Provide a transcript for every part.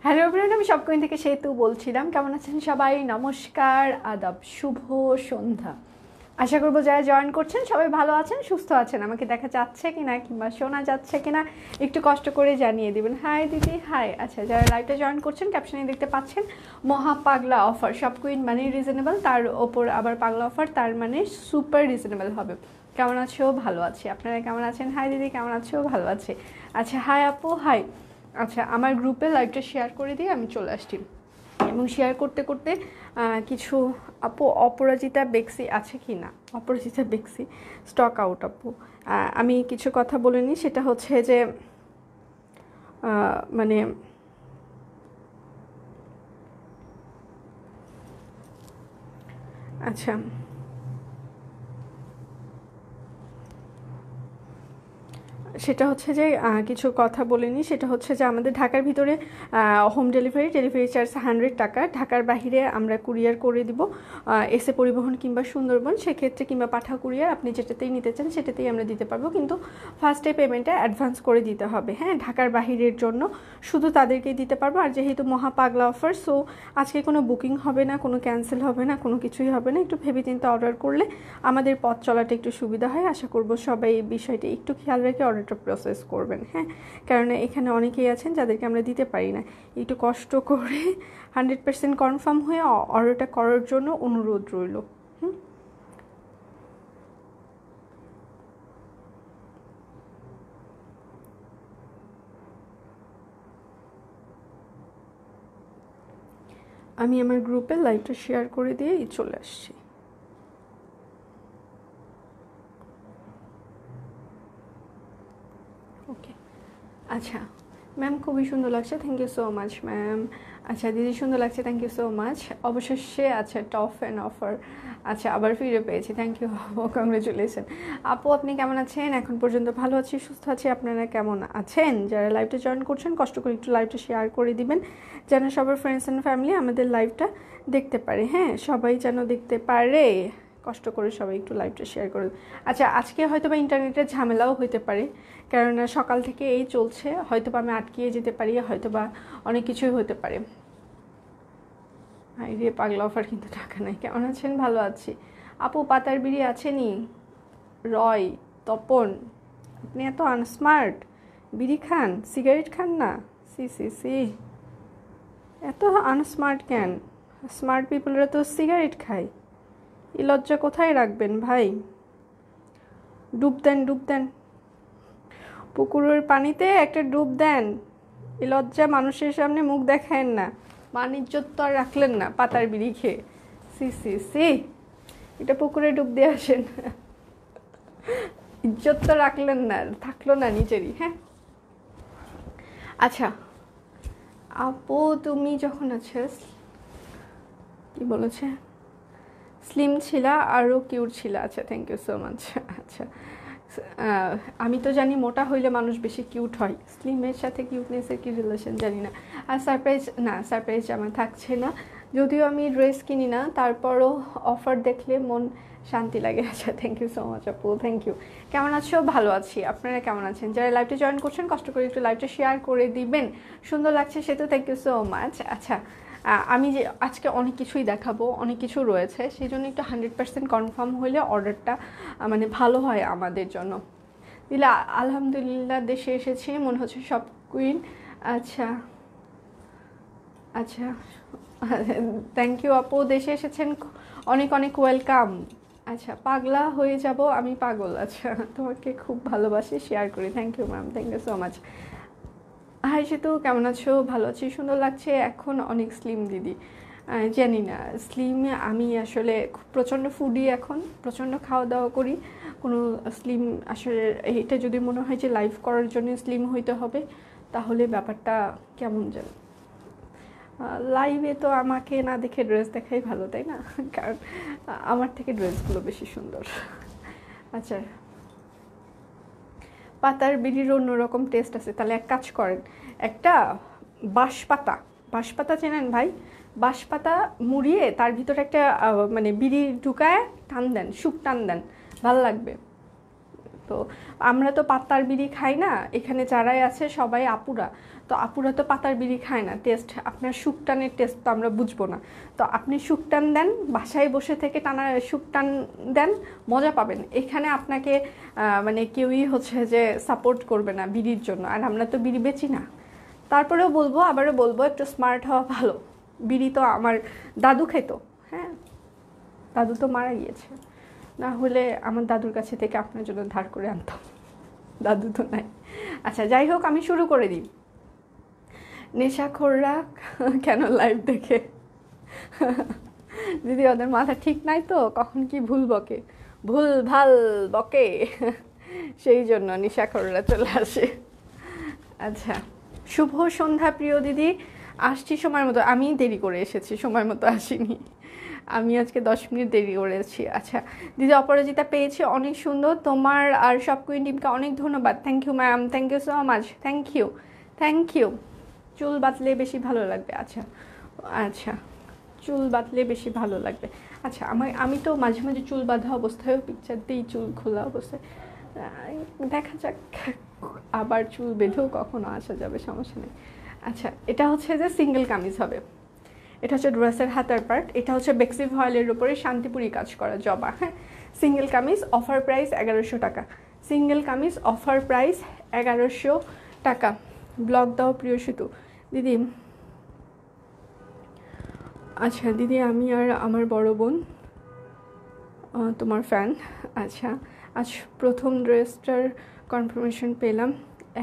Hello everyone, আমি সবকইন থেকে সেতু বলছিলাম। কেমন আছেন সবাই? নমস্কার, আদাব, শুভ সন্ধ্যা। আশা করবো যারা জয়েন করছেন সবাই ভালো আছেন, সুস্থ আছেন। আমাকে দেখা যাচ্ছে কিনা কিংবা শোনা যাচ্ছে কিনা একটু কষ্ট করে জানিয়ে দিবেন। হাই দিদি, হাই। আচ্ছা, যারা লাইভটা জয়েন করছেন ক্যাপশনে দেখতে পাচ্ছেন মহা পাগলা অফার। সবকইন মানে রিজনেবল, তার ওপর আবার পাগলা অফার, তার মানে সুপার রিজনেবল হবে। কেমন আছো? ভালো আছি। আপনারা কেমন আছেন? হাই দিদি, কেমন আছো? ভালো আছি। আচ্ছা, হাই আপু, হাই। আচ্ছা, আমার গ্রুপে লাইভটা শেয়ার করে দিয়ে আমি চলে আসছি। এবং শেয়ার করতে করতে কিছু আপু, অপরাজিতা বেক্সি আছে কি না? অপরাজিতা বেক্সি স্টক আউট আপু। আমি কিছু কথা বলে নিই, সেটা হচ্ছে যে মানে আচ্ছা, সেটা হচ্ছে যে কিছু কথা বলিনি। সেটা হচ্ছে যে আমাদের ঢাকার ভিতরে হোম ডেলিভারি চার্জ 100 টাকা। ঢাকার বাহিরে আমরা কুরিয়ার করে দিব, এসে পরিবহন কিংবা সুন্দরবন, সেক্ষেত্রে কিংবা পাঠা কুরিয়ার, আপনি যেটাতেই নিতে চান সেটাতেই আমরা দিতে পারবো। কিন্তু ফার্স্টে পেমেন্টটা অ্যাডভান্স করে দিতে হবে। হ্যাঁ, ঢাকার বাহিরের জন্য শুধু তাদেরকেই দিতে পারবো। আর যেহেতু মহা পাগলা অফার, সো আজকে কোনো বুকিং হবে না, কোনো ক্যান্সেল হবে না, কোনো কিছুই হবে না। একটু ভেবেচিন্তে অর্ডার করলে আমাদের পথ চলাটা একটু সুবিধা হয়। আশা করব সবাই এই বিষয়টি একটু খেয়াল রেখে অর্ডারটা প্রসেস করবেন। হ্যাঁ, কারণ এখানে অনেকেই আছেন যাদেরকে আমরা দিতে পারি না। একটু কষ্ট করে 100% কনফার্ম হয়ে অর্ডারটা করার জন্য অনুরোধ রইল। আমি আমার গ্রুপে লাইভটা শেয়ার করে দিয়েই চলে আসছি। ওকে, আচ্ছা ম্যাম, খুবই সুন্দর লাগছে, thank you so much ma'am. আচ্ছা দিদি, সুন্দর লাগছে, থ্যাংক ইউ সো মাচ। অবশেষে আচ্ছা, টপ অ্যান্ড অফার, আচ্ছা আবার ফিরে পেয়েছি, থ্যাংক ইউ, কংগ্রেচুলেশন। আপু আপনি কেমন আছেন? এখন পর্যন্ত ভালো আছি, সুস্থ আছি। আপনারা কেমন আছেন? যারা লাইভটা জয়েন করছেন কষ্ট করে একটু লাইভটা শেয়ার করে দিবেন, যেন সবার ফ্রেন্ডস অ্যান্ড ফ্যামিলি আমাদের লাইভটা দেখতে পারে। হ্যাঁ, সবাই যেন দেখতে পারে, কষ্ট করে সবাই একটু লাইভটা শেয়ার করে। আচ্ছা, আজকে হয়তো বা ইন্টারনেটের ঝামেলাও হতে পারে, কারণ সকাল থেকে এই চলছে। হয়তো বা আমি আটকিয়ে যেতে পারি, হয়তো বা অনেক কিছুই হতে পারে। হাই রে, পাগলা অফার কিন্তু টাকা নাই। কেমন আছেন? ভালো আছি আপু। পাতার বিড়ি আছেনি? রয়, তপন, আপনি এত আনস্মার্ট, বিড়ি খান, সিগারেট খান না? সি সি সি, এত আনস্মার্ট কেন? স্মার্ট পিপলরা তো সিগারেট খায়। এই লজ্জা কোথায় রাখবেন ভাই? ডুব দেন, ডুব দেন, পুকুরের পানিতে একটা ডুব দেন। এই লজ্জা মানুষের সামনে মুখ দেখায়েন না। মান ইজ্জত তো আর রাখলেন না পাতার বিড়ি খেয়ে। সি সি সি, এটা পুকুরে ডুব দিয়ে আসেন, ইজ্জত তো রাখলেন না, থাকলো না নিজেরই। হ্যাঁ, আচ্ছা আপু, তুমি যখন আছে কি বলেছে, স্লিম ছিলা, আরও কিউট ছিল। আচ্ছা, থ্যাংক ইউ সো মাচ। আচ্ছা, আমি তো জানি মোটা হইলে মানুষ বেশি কিউট হয়, স্লিমের সাথে কিউটনেসের কি রিলেশন জানি না। আর সারপ্রাইজ আমার থাকছে না, যদিও আমি ড্রেস কিনি না, তারপরও অফার দেখলে মন শান্তি লাগে। আচ্ছা, থ্যাংক ইউ সো মাচ আপু, থ্যাংক ইউ। কেমন আছো? ভালো আছি। আপনারা কেমন আছেন? যারা লাইভটা জয়েন করছেন কষ্ট করে একটু লাইভটা শেয়ার করে দিবেন। সুন্দর লাগছে সে তো, থ্যাংক ইউ সো মাচ। আচ্ছা, আমি যে আজকে অনেক কিছুই দেখাবো, অনেক কিছু রয়েছে, সেই জন্য একটু 100% কনফার্ম হলে অর্ডারটা মানে ভালো হয় আমাদের জন্য। দিলে আলহামদুলিল্লাহ, দেশে এসেছি, মনে হচ্ছে সব কুইন। আচ্ছা আচ্ছা, থ্যাংক ইউ আপু, দেশে এসেছেন, অনেক অনেক ওয়েলকাম। আচ্ছা, পাগলা হয়ে যাব আমি, পাগল। আচ্ছা, তোমাকে খুব ভালোবাসি, শেয়ার করি। Thank you ma'am, thank you so much. Hi Setu, কেমন আছো? ভালো আছি, সুন্দর লাগছে। এখন অনেক স্লিম দিদি, জানি না স্লিম, আমি আসলে প্রচণ্ড ফুডি, এখন প্রচণ্ড খাওয়া দাওয়া করি। কোনো স্লিম আসলে, এটা যদি মনে হয় যে লাইভ করার জন্য স্লিম হইতে হবে, তাহলে ব্যাপারটা কেমন যেন। লাইভে তো আমাকে না দেখে ড্রেস দেখাই ভালো, তাই না? কারণ আমার থেকে ড্রেসগুলো বেশি সুন্দর। আচ্ছা, পাতার বিড়ির অন্যরকম টেস্ট আছে। তাহলে এক কাজ করেন, একটা বাঁশপাতা চেনেন ভাই? বাঁশপাতা মুড়িয়ে তার ভিতরে একটা মানে বিড়ি ঢুকায় টান দেন, সুপ টান দেন, ভালো লাগবে। তো আমরা তো পাতার বিড়ি খাই না, এখানে যারাই আছে সবাই আপুরা, তো আপুরা তো পাতার বিড়ি খায় না। টেস্ট আপনার শুকটানের টেস্ট তো আমরা বুঝবো না। তো আপনি শুকটান দেন, বাসায় বসে থেকে টানা শুকটান দেন, মজা পাবেন। এখানে আপনাকে মানে কেউই হচ্ছে যে সাপোর্ট করবে না বিড়ির জন্য, আর আমরা তো বিড়ি বেচি না। তারপরেও বলবো, আবারও বলবো, একটু স্মার্ট হওয়া ভালো। বিড়ি তো আমার দাদু খেত, হ্যাঁ, দাদু তো মারা গিয়েছে, না হলে আমার দাদুর কাছে থেকে আপনার জন্য ধার করে আনতাম, দাদু তো নাই। আচ্ছা যাই হোক, আমি শুরু করে দিই। নেশাখোররা কেন লাইভ দেখে? দিদি ওদের মাথা ঠিক নাই তো, কখন কি ভুল বকে, ভুল ভাল বকে, সেই জন্য নেশাখোররা চলে আসে। আচ্ছা, শুভ সন্ধ্যা প্রিয় দিদি, আসছি সময় মতো। আমি দেরি করে এসেছি, সময় মতো আসিনি, আমি আজকে 10 মিনিট দেরি করেছি। আচ্ছা দিদি, অপরাজিতা পেয়েছি, অনেক সুন্দর। তোমার আর সব কুইন টিমকে অনেক ধন্যবাদ। Thank you ma'am, thank you so much, thank you, thank you. চুল বাঁধলে বেশি ভালো লাগবে। আচ্ছা আচ্ছা, চুল বাঁধলে বেশি ভালো লাগবে। আচ্ছা, আমি তো মাঝে মাঝে চুল বাঁধা অবস্থায়ও পিকচার দিই, চুল খোলা অবস্থায়, দেখা যাক আবার চুল বেঁধেও কখনো আসা যাবে, সমস্যা নেই। আচ্ছা, এটা হচ্ছে যে সিঙ্গেল কামিজ হবে, এটা হচ্ছে ড্রেসের হাতার পার্ট, এটা হচ্ছে বেক্সি ভয়েলের উপরে শান্তিপুরি কাজ করা জবা, হ্যাঁ। সিঙ্গেল কামিজ, অফার প্রাইস 1100 টাকা। সিঙ্গেল কামিজ, অফার প্রাইস 1100 টাকা। ব্লগ দাও প্রিয় সেতু দিদি। আচ্ছা দিদি, আমি আর আমার বড় বোন তোমার ফ্যান। আচ্ছা, আজ প্রথম ড্রেসটার কনফার্মেশন পেলাম,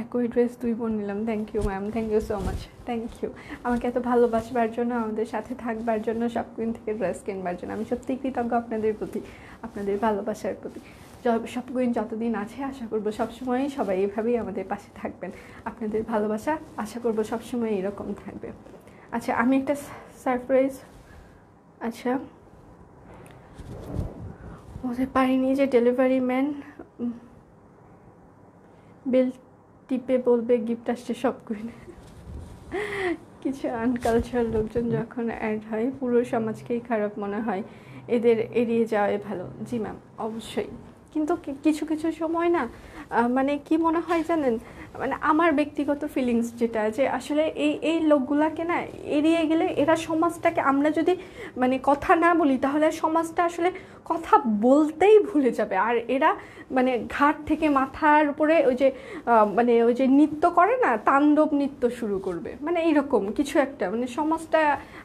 একই ড্রেস 2 বোন নিলাম। Thank you ma'am, thank you so much, thank you আমাকে এত ভালোবাসবার জন্য, আমাদের সাথে থাকবার জন্য, সব কুইন থেকে ড্রেস কিনবার জন্য। আমি সত্যিই কৃতজ্ঞ আপনাদের প্রতি, আপনাদের ভালোবাসার প্রতি। সব কুইন যতদিন আছে, আশা করবো সবসময়ই সবাই এইভাবেই আমাদের পাশে থাকবেন। আপনাদের ভালোবাসা আশা করবো সবসময় এরকম থাকবে। আচ্ছা, আমি একটা সারপ্রাইজ, আচ্ছা বলতে পারিনি যে ডেলিভারি ম্যান বেল টিপে বলবে গিফট আসছে সব কুইনে। কিছু আনকালচারাল লোকজন যখন অ্যাড হয়, পুরো সমাজকেই খারাপ মনে হয়, এদের এড়িয়ে যাওয়াই ভালো। জি ম্যাম, অবশ্যই। কিন্তু কিছু কিছু সময় না, মানে কি মনে হয় জানেন, মানে আমার ব্যক্তিগত ফিলিংস যেটা, যে আসলে এই লোকগুলাকে না এড়িয়ে গেলে এরা সমাজটাকে, আমরা যদি মানে কথা না বলি তাহলে সমাজটা আসলে কথা বলতেই ভুলে যাবে। আর এরা মানে ঘাট থেকে মাথার উপরে ওই যে মানে ওই যে নৃত্য করে না, তাণ্ডব নৃত্য শুরু করবে, মানে এইরকম কিছু একটা, মানে সমাজটা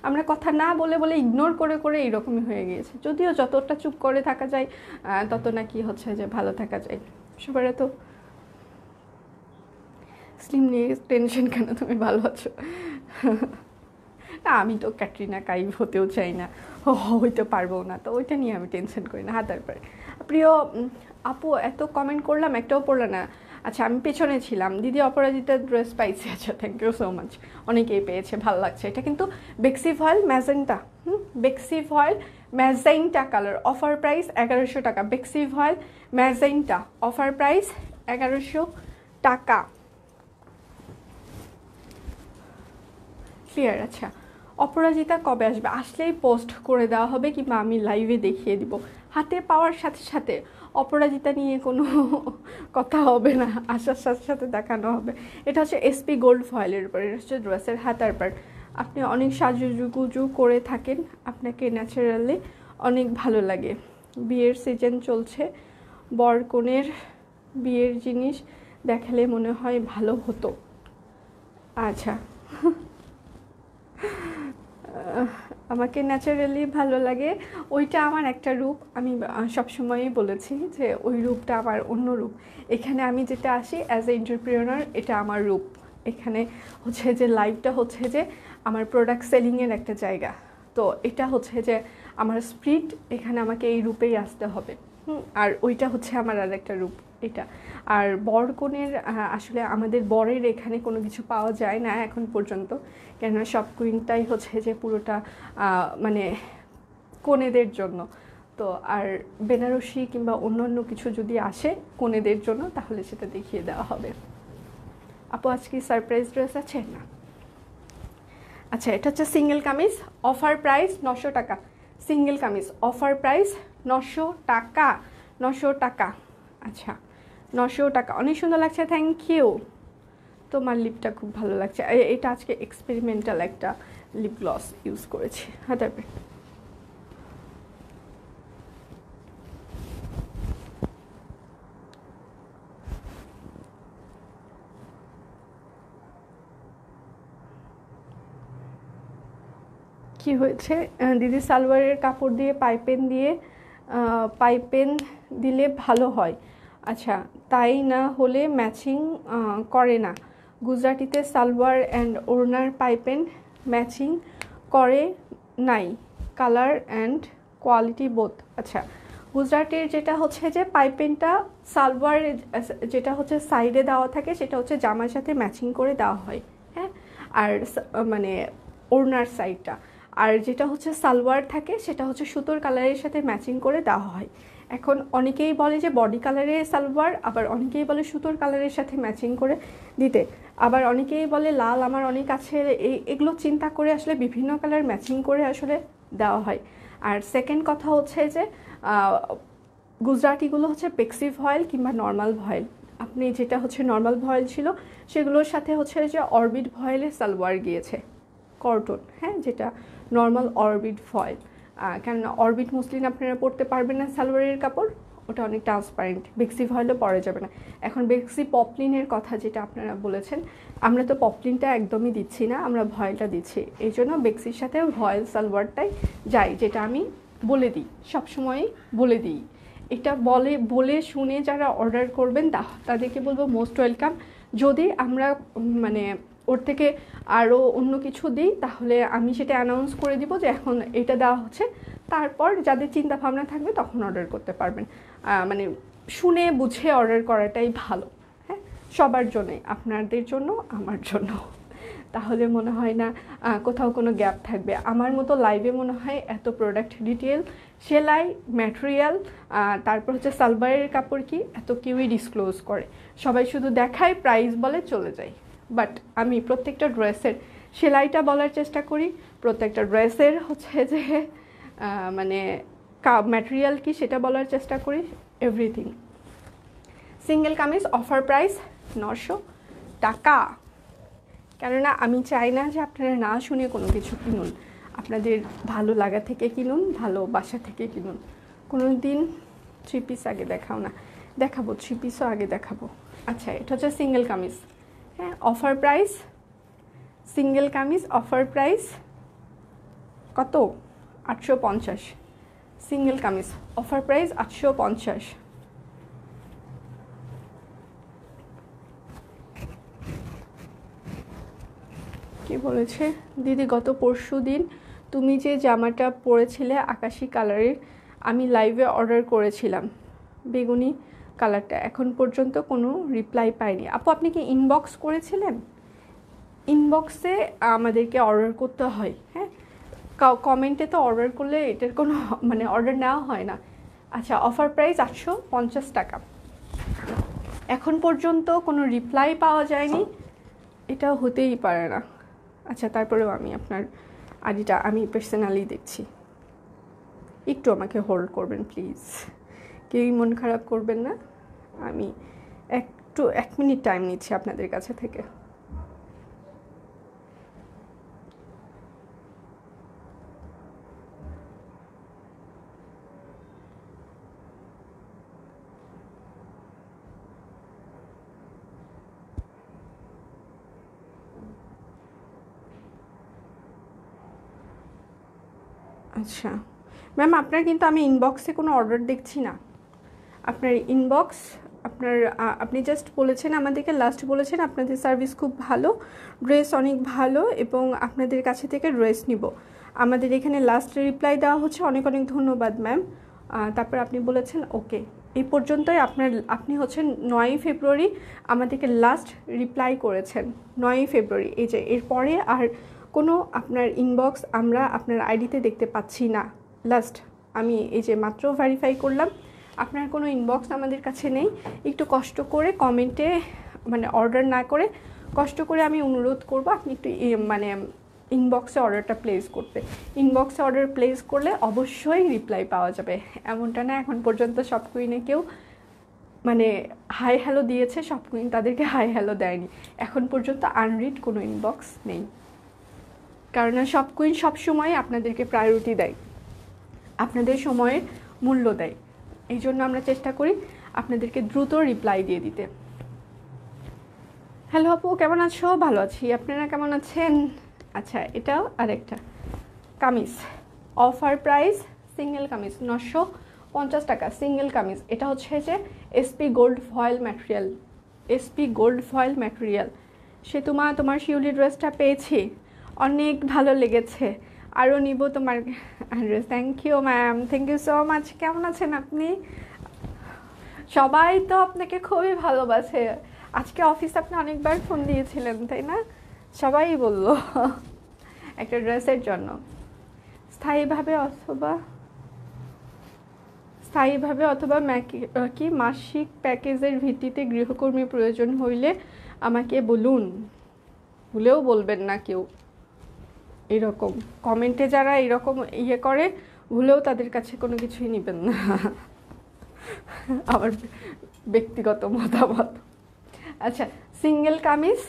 আমরা কথা না বলে বলে ইগনোর করে করে এইরকমই হয়ে গিয়েছে। যদিও যতটা চুপ করে থাকা যায় তত নাকি হচ্ছে যে ভালো থাকা যায়। সবার তো স্লিম নিয়ে টেনশন কেন, তুমি ভালো আছো? না, আমি তো ক্যাটরিনা কাইফ হতেও চাই না, হইতে পারবো না, তো ওইটা নিয়ে আমি টেনশন করি না। হাতার পরে প্রিয় আপু, এত কমেন্ট করলাম, একটাও পড়লো না। আচ্ছা, আমি পেছনে ছিলাম। দিদি, অপরাজিতার ড্রেস পাইছি। আচ্ছা, থ্যাংক ইউ সো মাচ, অনেকেই পেয়েছে, ভালো লাগছে। এটা কিন্তু বেক্সি ভয়েল ম্যাজেন্টা, বেক্সি ভয়েল ম্যাজেন্টা কালার, অফার প্রাইস 1100 টাকা। বেক্সি ভয়েল ম্যাজেন্টা, অফার প্রাইস 1100 টাকা। ক্লিয়ার? আচ্ছা, অপরাজিতা কবে আসবে? আসলেই পোস্ট করে দেওয়া হবে, কিংবা আমি লাইভে দেখিয়ে দিব। হাতে পাওয়ার সাথে সাথে অপরাজিতা নিয়ে কোনো কথা হবে না, আসার সাথে সাথে দেখানো হবে। এটা হচ্ছে এসপি গোল্ড ফয়েলের উপর, এটা হচ্ছে ড্রেসের হাতার পার্ট। আপনি অনেক সাজুগুজু করে থাকেন, আপনাকে ন্যাচারালি অনেক ভালো লাগে। বিয়ের সিজন চলছে, বর কনের বিয়ের জিনিস দেখালে মনে হয় ভালো হতো। আচ্ছা, আমাকে ন্যাচারালি ভালো লাগে, ওইটা আমার একটা রূপ। আমি সবসময়ই বলেছি যে ওই রূপটা আমার অন্য রূপ। এখানে আমি যেটা আসি অ্যাজ এ এন্টারপ্রেনার, এটা আমার রূপ। এখানে হচ্ছে যে লাইভটা হচ্ছে যে আমার প্রোডাক্ট সেলিংয়ের একটা জায়গা, তো এটা হচ্ছে যে আমার স্প্রিট, এখানে আমাকে এই রূপেই আসতে হবে। আর ওইটা হচ্ছে আমার আর একটা রূপ এটা। আর বর কনের আসলে আমাদের বরের এখানে কোনো কিছু পাওয়া যায় না এখন পর্যন্ত, কেননা সব কুইনটাই হচ্ছে যে পুরোটা মানে কনেদের জন্য। তো আর বেনারসি কিংবা অন্যান্য কিছু যদি আসে কনেদের জন্য, তাহলে সেটা দেখিয়ে দেওয়া হবে। আপু, আজকে সারপ্রাইজ ড্রেস আছে না? আচ্ছা, এটা হচ্ছে সিঙ্গেল কামিজ, অফার প্রাইস 900 টাকা। সিঙ্গেল কামিজ, অফার প্রাইস 900 টাকা, 900 টাকা। আচ্ছা, 900 টাকা, অনেক সুন্দর লাগছে, থ্যাংক ইউ। তোমার লিপটা খুব ভালো লাগছে। এটা আজকে এক্সপেরিমেন্টাল একটা লিপ গ্লস ইউজ করেছি। হ্যাঁ, তারপরে কি হয়েছে দিদি, সালোয়ারের কাপড় দিয়ে পাইপেন দিলে ভালো হয়। আচ্ছা, তাই না হলে ম্যাচিং করে না। গুজরাটিতে সালোয়ার অ্যান্ড ওড়নার পাইপেন ম্যাচিং করে নাই, কালার অ্যান্ড কোয়ালিটি বোথ। আচ্ছা, গুজরাটের যেটা হচ্ছে যে পাইপেনটা সালোয়ার যেটা হচ্ছে সাইডে দেওয়া থাকে সেটা হচ্ছে জামার সাথে ম্যাচিং করে দেওয়া হয়, হ্যাঁ, আর মানে ওড়নার সাইডটা, আর যেটা হচ্ছে সালোয়ার থাকে সেটা হচ্ছে সুতোর কালারের সাথে ম্যাচিং করে দেওয়া হয়। এখন অনেকেই বলে যে বডি কালারের সালোয়ার, আবার অনেকেই বলে সুতোর কালারের সাথে ম্যাচিং করে দিতে, আবার অনেকেই বলে লাল আমার অনেক আছে, এগুলো চিন্তা করে আসলে বিভিন্ন কালার ম্যাচিং করে আসলে দেওয়া হয়। আর সেকেন্ড কথা হচ্ছে যে গুজরাটিগুলো হচ্ছে পেক্সি ভয়েল কিংবা নর্মাল ভয়েল। আপনি যেটা হচ্ছে নর্মাল ভয়েল ছিল সেগুলোর সাথে হচ্ছে যে অরবিট ভয়েলের সালোয়ার গিয়েছে, কটন, হ্যাঁ, যেটা নর্মাল অরবিট ফয়েল। কেননা অরবিট মসলিন আপনারা পরতে পারবেন না সালোয়ারের কাপড়, ওটা অনেক ট্রান্সপারেন্ট, বেক্সি ভয়েলও পরা যাবে না। এখন বেক্সি পপলিনের কথা যেটা আপনারা বলেছেন, আমরা তো পপলিনটা একদমই দিচ্ছি না, আমরা ভয়েলটা দিচ্ছি, এই জন্য বেক্সির সাথে ভয়েল সালোয়ারটাই যাই, যেটা আমি বলে দিই, সবসময়ই বলে দিই। এটা বলে শুনে যারা অর্ডার করবেন তাদেরকে বলবো মোস্ট ওয়েলকাম। যদি আমরা মানে ওর থেকে আরও অন্য কিছু দিই তাহলে আমি সেটা অ্যানাউন্স করে দিব যে এখন এটা দেওয়া হচ্ছে, তারপর যাদের চিন্তা ভাবনা থাকবে তখন অর্ডার করতে পারবেন। মানে শুনে বুঝে অর্ডার করাটাই ভালো, হ্যাঁ, সবার জন্যে, আপনাদের জন্য, আমার জন্য। তাহলে মনে হয় না কোথাও কোনো গ্যাপ থাকবে। আমার মতো লাইভে মনে হয় এত প্রোডাক্ট ডিটেল, সেলাই, ম্যাটেরিয়াল, তারপর হচ্ছে সালোয়ারের কাপড় কি, এত কেউই ডিসক্লোজ করে, সবাই শুধু দেখায়, প্রাইস বলে চলে যায়। বাট আমি প্রত্যেকটা ড্রেসের সেলাইটা বলার চেষ্টা করি, প্রত্যেকটা ড্রেসের হচ্ছে যে মানে ম্যাটেরিয়াল কি সেটা বলার চেষ্টা করি, everything. Single kameez offer price 900 টাকা। কেননা আমি চাই না যে আপনারা না শুনে কোনো কিছু কিনুন, আপনাদের ভালো লাগা থেকে কিনুন, ভালোবাসা থেকে কিনুন। কোনো দিন 3 পিস আগে দেখাও না, দেখাবো 3 পিসও আগে দেখাবো। আচ্ছা, এটা হচ্ছে সিঙ্গেল কামিজ, হ্যাঁ, offer price, single kameez offer price কত, 850। Single kameez offer price 850। কি বলেছে দিদি, গত পরশুদিন তুমি যে জামাটা পরেছিলে আকাশি কালারের, আমি লাইভে অর্ডার করেছিলাম বেগুনি কালারটা, এখন পর্যন্ত কোনো রিপ্লাই পাইনি। আপু, আপনি কি ইনবক্স করেছিলেন? ইনবক্সে আমাদেরকে অর্ডার করতে হয়, হ্যাঁ, কমেন্টে তো অর্ডার করলে এটার কোনো মানে অর্ডার নেওয়া হয় না। আচ্ছা, অফার প্রাইস 850 টাকা, এখন পর্যন্ত কোনো রিপ্লাই পাওয়া যায়নি, এটা হতেই পারে না। আচ্ছা, তারপরেও আমি আপনার আইডিটা আমি পার্সোনালি দেখছি, একটু আমাকে হোল্ড করবেন প্লিজ, কেউই মন খারাপ করবেন না, আমি একটু 1 মিনিট টাইম নিচ্ছি আপনাদের কাছে থেকে। আচ্ছা ম্যাম, আপনার কিন্তু আমি ইনবক্সে কোনো অর্ডার দেখছি না। আপনার ইনবক্স, আপনি জাস্ট বলেছেন আমাদেরকে, লাস্ট বলেছেন আপনাদের সার্ভিস খুব ভালো, ড্রেস অনেক ভালো এবং আপনাদের কাছে থেকে ড্রেস নিব। আমাদের এখানে লাস্ট রিপ্লাই দেওয়া হচ্ছে, অনেক অনেক ধন্যবাদ ম্যাম। তারপর আপনি বলেছেন ওকে, এই পর্যন্তই। আপনি হচ্ছেন 9ই ফেব্রুয়ারি আমাদেরকে লাস্ট রিপ্লাই করেছেন, 9ই ফেব্রুয়ারি। এই যে এরপরে আর কোনো আপনার ইনবক্স আমরা আপনার আইডিতে দেখতে পাচ্ছি না। লাস্ট আমি এই যে মাত্র ভেরিফাই করলাম, আপনার কোনো ইনবক্স আমাদের কাছে নেই। একটু কষ্ট করে কমেন্টে মানে অর্ডার না করে কষ্ট করে আমি অনুরোধ করব আপনি একটু মানে ইনবক্সে অর্ডারটা প্লেস করতে। ইনবক্সে অর্ডার প্লেস করলে অবশ্যই রিপ্লাই পাওয়া যাবে। এমনটা না এখন পর্যন্ত সব কুইনে কেউ মানে হাই হ্যালো দিয়েছে সব কুইন, তাদেরকে হাই হ্যালো দেয়নি। এখন পর্যন্ত আনরিড কোনো ইনবক্স নেই, কারণ সব কুইন সবসময় আপনাদেরকে প্রায়োরিটি দেয়, আপনাদের সময়ের মূল্য দেয়। এই জন্য আমরা চেষ্টা করি আপনাদেরকে দ্রুত রিপ্লাই দিয়ে দিতে। হ্যালো আপু, কেমন আছো? ভালো আছি, আপনারা কেমন আছেন? আচ্ছা, এটাও আরেকটা kameez, offer price single kameez 950 টাকা সিঙ্গেল কামিজ। এটা হচ্ছে যে SP gold foil material, SP gold foil material. সে তোমার শিউলি ড্রেসটা পেয়েছি, অনেক ভালো লেগেছে, আরও নিব তোমার dress. Thank you ma'am, thank you so much. কেমন আছেন আপনি? সবাই তো আপনাকে খুবই ভালোবাসে। আজকে অফিসে আপনি অনেকবার ফোন দিয়েছিলেন তাই না? সবাই বলল একটা ড্রেসের জন্য। স্থায়ীভাবে অথবা কি মাসিক প্যাকেজের ভিত্তিতে গৃহকর্মী প্রয়োজন হইলে আমাকে বলুন। ভুলেও বলবেন না কেউ এরকম কমেন্টে, যারা এরকম ইয়ে করে ভুলেও তাদের কাছে কোনো কিছুই নেবেন না। আমার ব্যক্তিগত মতামত। আচ্ছা, সিঙ্গেল কামিজ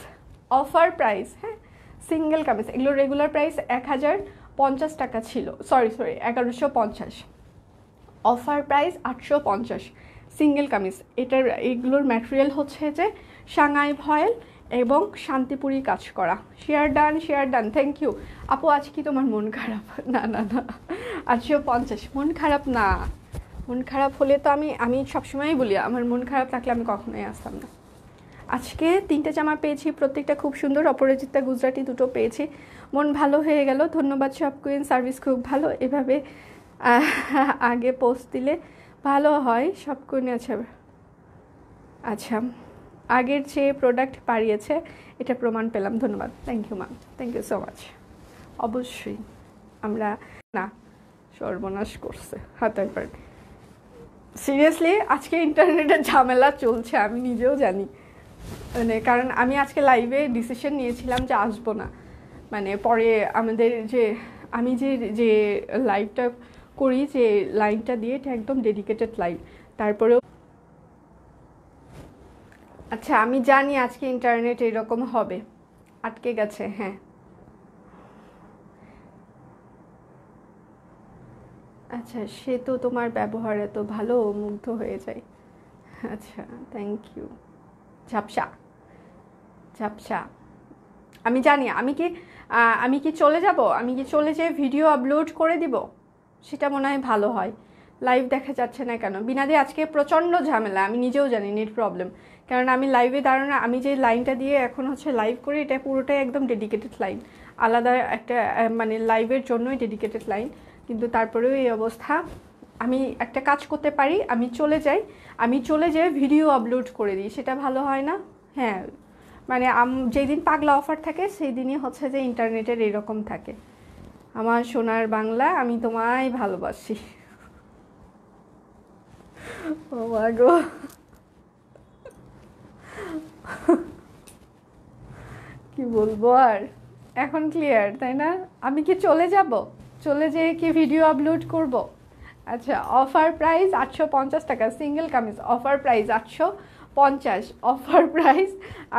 অফার প্রাইস, হ্যাঁ সিঙ্গেল কামিজ, এগুলো রেগুলার প্রাইস 1050 টাকা ছিল, sorry 1150, offer price 850 single kameez. এগুলোর ম্যাটেরিয়াল হচ্ছে যে সাংহাই ভয়েল এবং শান্তিপুরি কাজ করা। শেয়ার ডান, থ্যাংক ইউ আপু। আজ কি তোমার মন খারাপ? না 850 মন খারাপ না, মন খারাপ হলে তো আমি সবসময়ই বলি আমার মন খারাপ থাকলে আমি কখনোই আসতাম না। আজকে 3টে জামা পেয়েছি, প্রত্যেকটা খুব সুন্দর, অপরাজিতা গুজরাটি 2টো পেয়েছি, মন ভালো হয়ে গেল। ধন্যবাদ সব কুইন, সার্ভিস খুব ভালো। এভাবে আগে পোস্ট দিলে ভালো হয় সব কুইন। আচ্ছা, আগের যে প্রোডাক্ট পাড়িয়েছে এটা প্রমাণ পেলাম, ধন্যবাদ। Thank you ma'am, thank you so much. অবশ্যই আমরা না, সর্বনাশ করছে হাতের পার। সিরিয়াসলি আজকে ইন্টারনেটের ঝামেলা চলছে, আমি নিজেও জানি। মানে কারণ আমি আজকে লাইভে ডিসিশন নিয়েছিলাম যে আসবো না, মানে পরে আমাদের আমি যে লাইভটা করি, যে লাইনটা দিয়ে এটা একদম ডেডিকেটেড লাইভ, তারপরেও আচ্ছা আমি জানি আজকে ইন্টারনেট এরকম হবে, আটকে গেছে। হ্যাঁ আচ্ছা, সে তো তোমার ব্যবহার এত ভালো, মুগ্ধ হয়ে যায়। আচ্ছা, থ্যাংক ইউ। ঝাপসা আমি জানি। আমি কি চলে যাব? আমি কি চলে যেয়ে ভিডিও আপলোড করে দিব? সেটা মনে হয় ভালো হয়। লাইভ দেখা যাচ্ছে না কেন? বিনাদি আজকে প্রচণ্ড ঝামেলা, আমি নিজেও জানি, নেট প্রবলেম। কারণ আমি লাইভে দাঁড়ানো, আমি যে লাইনটা দিয়ে এখন হচ্ছে লাইভ করি, এটা পুরোটাই একদম ডেডিকেটেড লাইন, আলাদা একটা মানে লাইভের জন্যই ডেডিকেটেড লাইন। কিন্তু তারপরেও এই অবস্থা। আমি একটা কাজ করতে পারি, আমি চলে যাই ভিডিও আপলোড করে দিই, সেটা ভালো হয় না? হ্যাঁ, মানে যেই দিন পাগলা অফার থাকে সেই দিনই হচ্ছে যে ইন্টারনেটের এরকম থাকে। আমার সোনার বাংলা, আমি তোমায় ভালোবাসি। ও মা গো, কি বলবো আর। এখন ক্লিয়ার তাই না? আমি কি চলে যেয়ে কি ভিডিও আপলোড করব? আচ্ছা, অফার প্রাইস 850 টাকা single kameez, offer price 850, offer price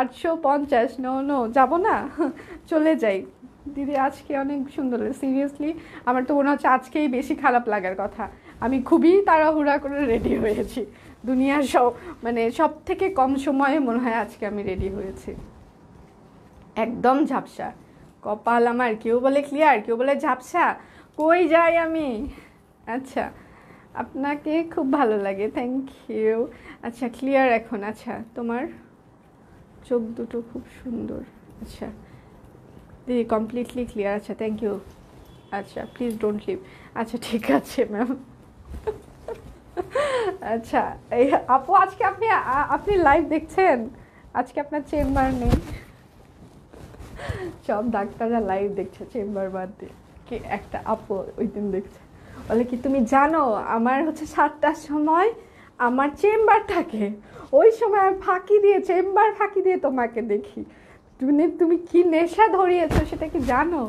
850। No যাবো না, চলে যাই। দিদি আজকে অনেক সুন্দর, সিরিয়াসলি আমার তো মনে হচ্ছে আজকেই বেশি খারাপ লাগার কথা। আমি খুবই তাড়াহুড়া করে রেডি হয়েছি, দুনিয়ার সব থেকে কম সময়ে মনে হয় আজকে আমি রেডি হয়েছি। একদম ঝাপসা কপাল আমার, কেউ বলে ক্লিয়ার, কেউ বলে ঝাপসা, কই যাই আমি। আচ্ছা, আপনাকে খুব ভালো লাগে, থ্যাংক ইউ। আচ্ছা ক্লিয়ার এখন। আচ্ছা, তোমার চোখ দুটো খুব সুন্দর। আচ্ছা দিদি, কমপ্লিটলি ক্লিয়ার। আচ্ছা থ্যাংক ইউ। আচ্ছা প্লিজ ডোন্ট লিভ। আচ্ছা ঠিক আছে ম্যাম। আচ্ছা এই আপু, আজকে আপনি লাইভ দেখছেন? আজকে আপনার চেম্বার নেই, সব ডাক্তাররা লাইভ দেখছে, চেম্বার বাদ দিয়ে। কি একটা আপু ওই দিন দেখছে, বলে কি তুমি জানো আমার হচ্ছে 7টার সময় আমার চেম্বার থাকে, ওই সময় আমি চেম্বার ফাঁকি দিয়ে তোমাকে দেখি। তুমি কি নেশা ধরিয়েছো সেটা কি জানো?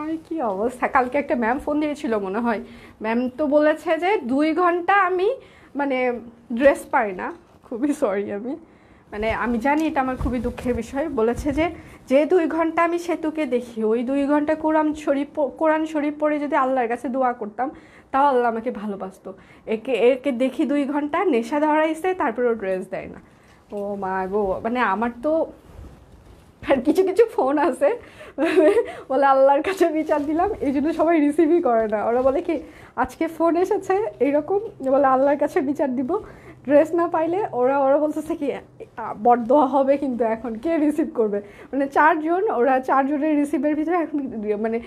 আমি কি অবস্থা। কালকে একটা ম্যাম ফোন দিয়েছিল মনে হয়, ম্যাম তো বলেছে যে 2 ঘন্টা আমি মানে ড্রেস পাই না, খুবই সরি। মানে আমি জানি এটা আমার খুবই দুঃখের বিষয়। বলেছে যে 2 ঘন্টা আমি সেতুকে দেখি, ওই 2 ঘন্টা কোরআন শরীফ পড়ে যদি আল্লাহর কাছে দোয়া করতাম তাও আল্লাহ আমাকে ভালোবাসতো। একে দেখি 2 ঘন্টা, নেশা ধরাইছে, তারপরেও ড্রেস দেয় না। ও মা গো, মানে আমার তো আর কিছু কিছু ফোন আছে বলে আল্লাহর কাছে বিচার দিলাম, এই জন্য সবাই রিসিভই করে না। ওরা বলে কি আজকে ফোন এসেছে এইরকম, বলে আল্লাহর কাছে বিচার দিব, ড্রেস না পাইলে ওরা বলতেছে কি বরদোয়া হবে, কিন্তু এখন কে রিসিভ করবে। মানে 4 জন, ওরা 4 জনের রিসিভের ভিতরে এখন মানে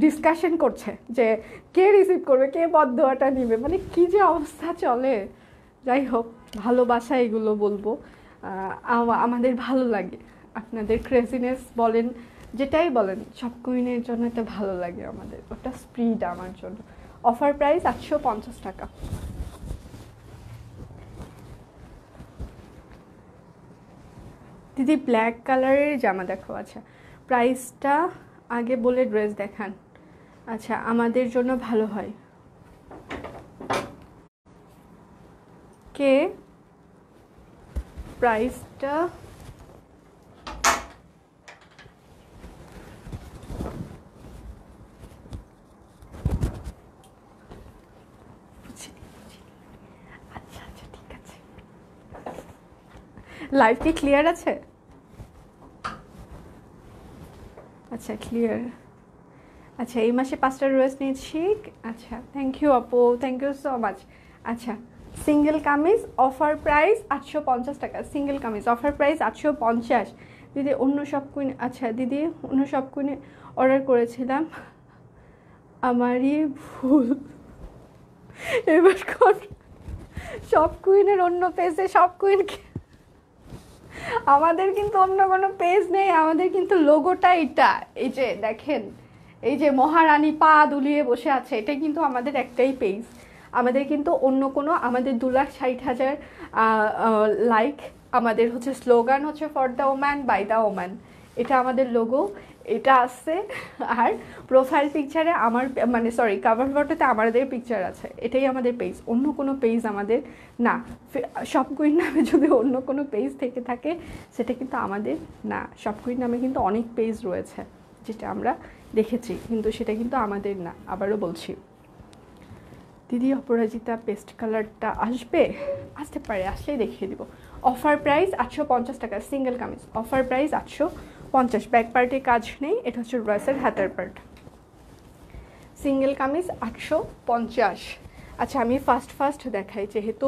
ডিসকাশন করছে যে কে রিসিভ করবে, কে বরদোয়াটা নিবে। মানে কি যে অবস্থা চলে। যাই হোক, ভালোবাসা এগুলো বলবো, আমাদের ভালো লাগে। আপনাদের ক্রেজিনেস বলেন, যেটাই বলেন, সব কুইনের জন্য এটা ভালো লাগে আমাদের, ওটা স্প্রিড আমার জন্য। অফার প্রাইস 850 টাকা। দিদি ব্ল্যাক কালারের জামা দেখো। আচ্ছা, প্রাইসটা আগে বলে ড্রেস দেখান। আচ্ছা, আমাদের জন্য ভালো হয়। কে প্রাইসটা লাইভ কি ক্লিয়ার আছে? আচ্ছা, ক্লিয়ার। আচ্ছা, এই মাসে 5টা ড্রেস নিয়েছি। আচ্ছা, থ্যাংক ইউ আপু, থ্যাংক ইউ সো মাচ। আচ্ছা, সিঙ্গেল কামিজ অফার প্রাইস 850 টাকা। Single kameez offer price 850। দিদি অন্য সব কুইন, আচ্ছা দিদি অন্য সব কুইনে অর্ডার করেছিলাম, আমারই ভুল। এবার সব কুইনের অন্য পেজে সব কুইনকে, আমাদের কিন্তু অন্য কোনো পেজ নেই, আমাদের কিন্তু লোগোটা এটা। এই যে দেখেন, এই যে মহারানী পা দুলিয়ে বসে আছে, এটা কিন্তু আমাদের একটাই পেজ। আমাদের কিন্তু অন্য কোনো, আমাদের 2,60,000 লাইক, আমাদের হচ্ছে স্লোগান হচ্ছে for the woman by the woman, এটা আমাদের লোগো, এটা আছে। আর প্রোফাইল পিকচারে আমার, মানে সরি, কাভার ফটোতে আমাদের পিকচার আছে, এটাই আমাদের পেজ। অন্য কোনো পেজ আমাদের না। সব কুইন নামে যদি অন্য কোনো পেজ থেকে থাকে সেটা কিন্তু আমাদের না। সব কুইন নামে কিন্তু অনেক পেজ রয়েছে, যেটা আমরা দেখেছি, কিন্তু সেটা কিন্তু আমাদের না। আবারও বলছি, দিদি অপরাজিতা পেস্ট কালারটা আসতে পারে, আসলেই দেখিয়ে দিব। অফার প্রাইস 850 টাকা single kameez. Offer price 850। Back পার্টে কাজ নেই, এটা হচ্ছে ড্রেসের হাতের পার্ট। সিঙ্গেল কামিজ 850। আচ্ছা, আমি ফার্স্ট দেখাই, যেহেতু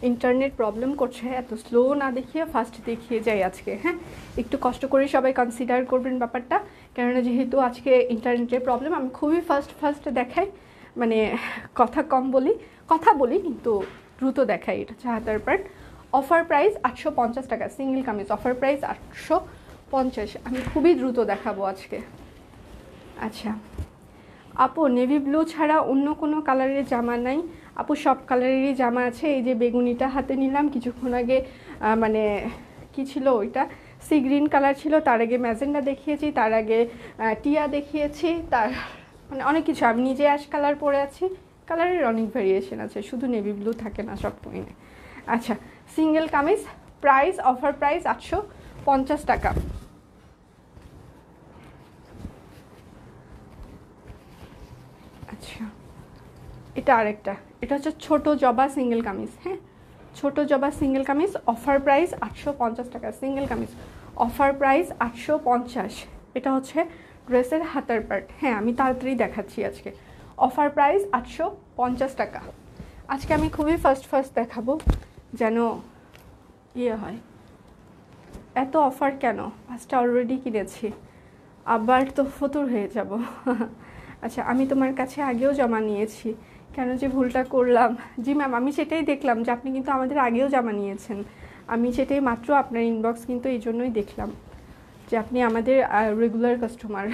ইন্টারনেট প্রবলেম করছে, এত স্লো না দেখিয়ে ফার্স্ট দেখিয়ে যাই আজকে। হ্যাঁ, একটু কষ্ট করে সবাই কনসিডার করবেন ব্যাপারটা, কেননা যেহেতু আজকে ইন্টারনেটের প্রবলেম, আমি খুবই ফার্স্ট দেখাই। মানে কথা বলি কিন্তু দ্রুত দেখাই। এটা হচ্ছে হাতার পার্ট। অফার প্রাইস 850 টাকা সিঙ্গেল কামিজ। Offer price 850। আমি খুবই দ্রুত দেখাবো আজকে। আচ্ছা আপু, নেভি ব্লু ছাড়া অন্য কোনো কালারের জামা নাই? আপু, সব কালারেরই জামা আছে। এই যে বেগুনিটা হাতে নিলাম কিছুক্ষণ আগে, মানে কি ছিল ওইটা, সি গ্রিন কালার ছিল, তার আগে ম্যাজেন্ডা দেখিয়েছি, তার আগে টিয়া দেখিয়েছি, তার মানে অনেক কিছু। আমি নিজে অ্যাশ কালার পরে আছি, কালারের অনেক ভ্যারিয়েশন আছে, শুধু নেভি ব্লু থাকে না সব কুইনে। আচ্ছা, single kameez price, offer price 850 টাকা। আচ্ছা, এটা আরেকটা, এটা হচ্ছে ছোট জবা সিঙ্গেল কামিজ। হ্যাঁ, ছোট জবা সিঙ্গেল কামিজ। অফার প্রাইস 850 টাকা সিঙ্গেল কামিজ। Offer price 850। এটা হচ্ছে ড্রেসের হাতার পার্ট। হ্যাঁ, আমি তাড়াতাড়ি দেখাচ্ছি আজকে। অফার প্রাইস 850 টাকা। আজকে আমি খুবই ফার্স্ট দেখাবো, যেন ইয়ে হয়। এত অফার কেন? 5টা অলরেডি কিনেছি, আবার তো ফতুর হয়ে যাব। আচ্ছা, আমি তোমার কাছে আগেও জমা নিয়েছি, কেন যে ভুলটা করলাম? জি ম্যাম, আমি সেটাই দেখলাম যে আপনি কিন্তু আমাদের আগেও জমা নিয়েছেন। আমি সেটাই মাত্র আপনার ইনবক্স কিন্তু এই জন্যই দেখলাম যে আপনি আমাদের রেগুলার কাস্টমার।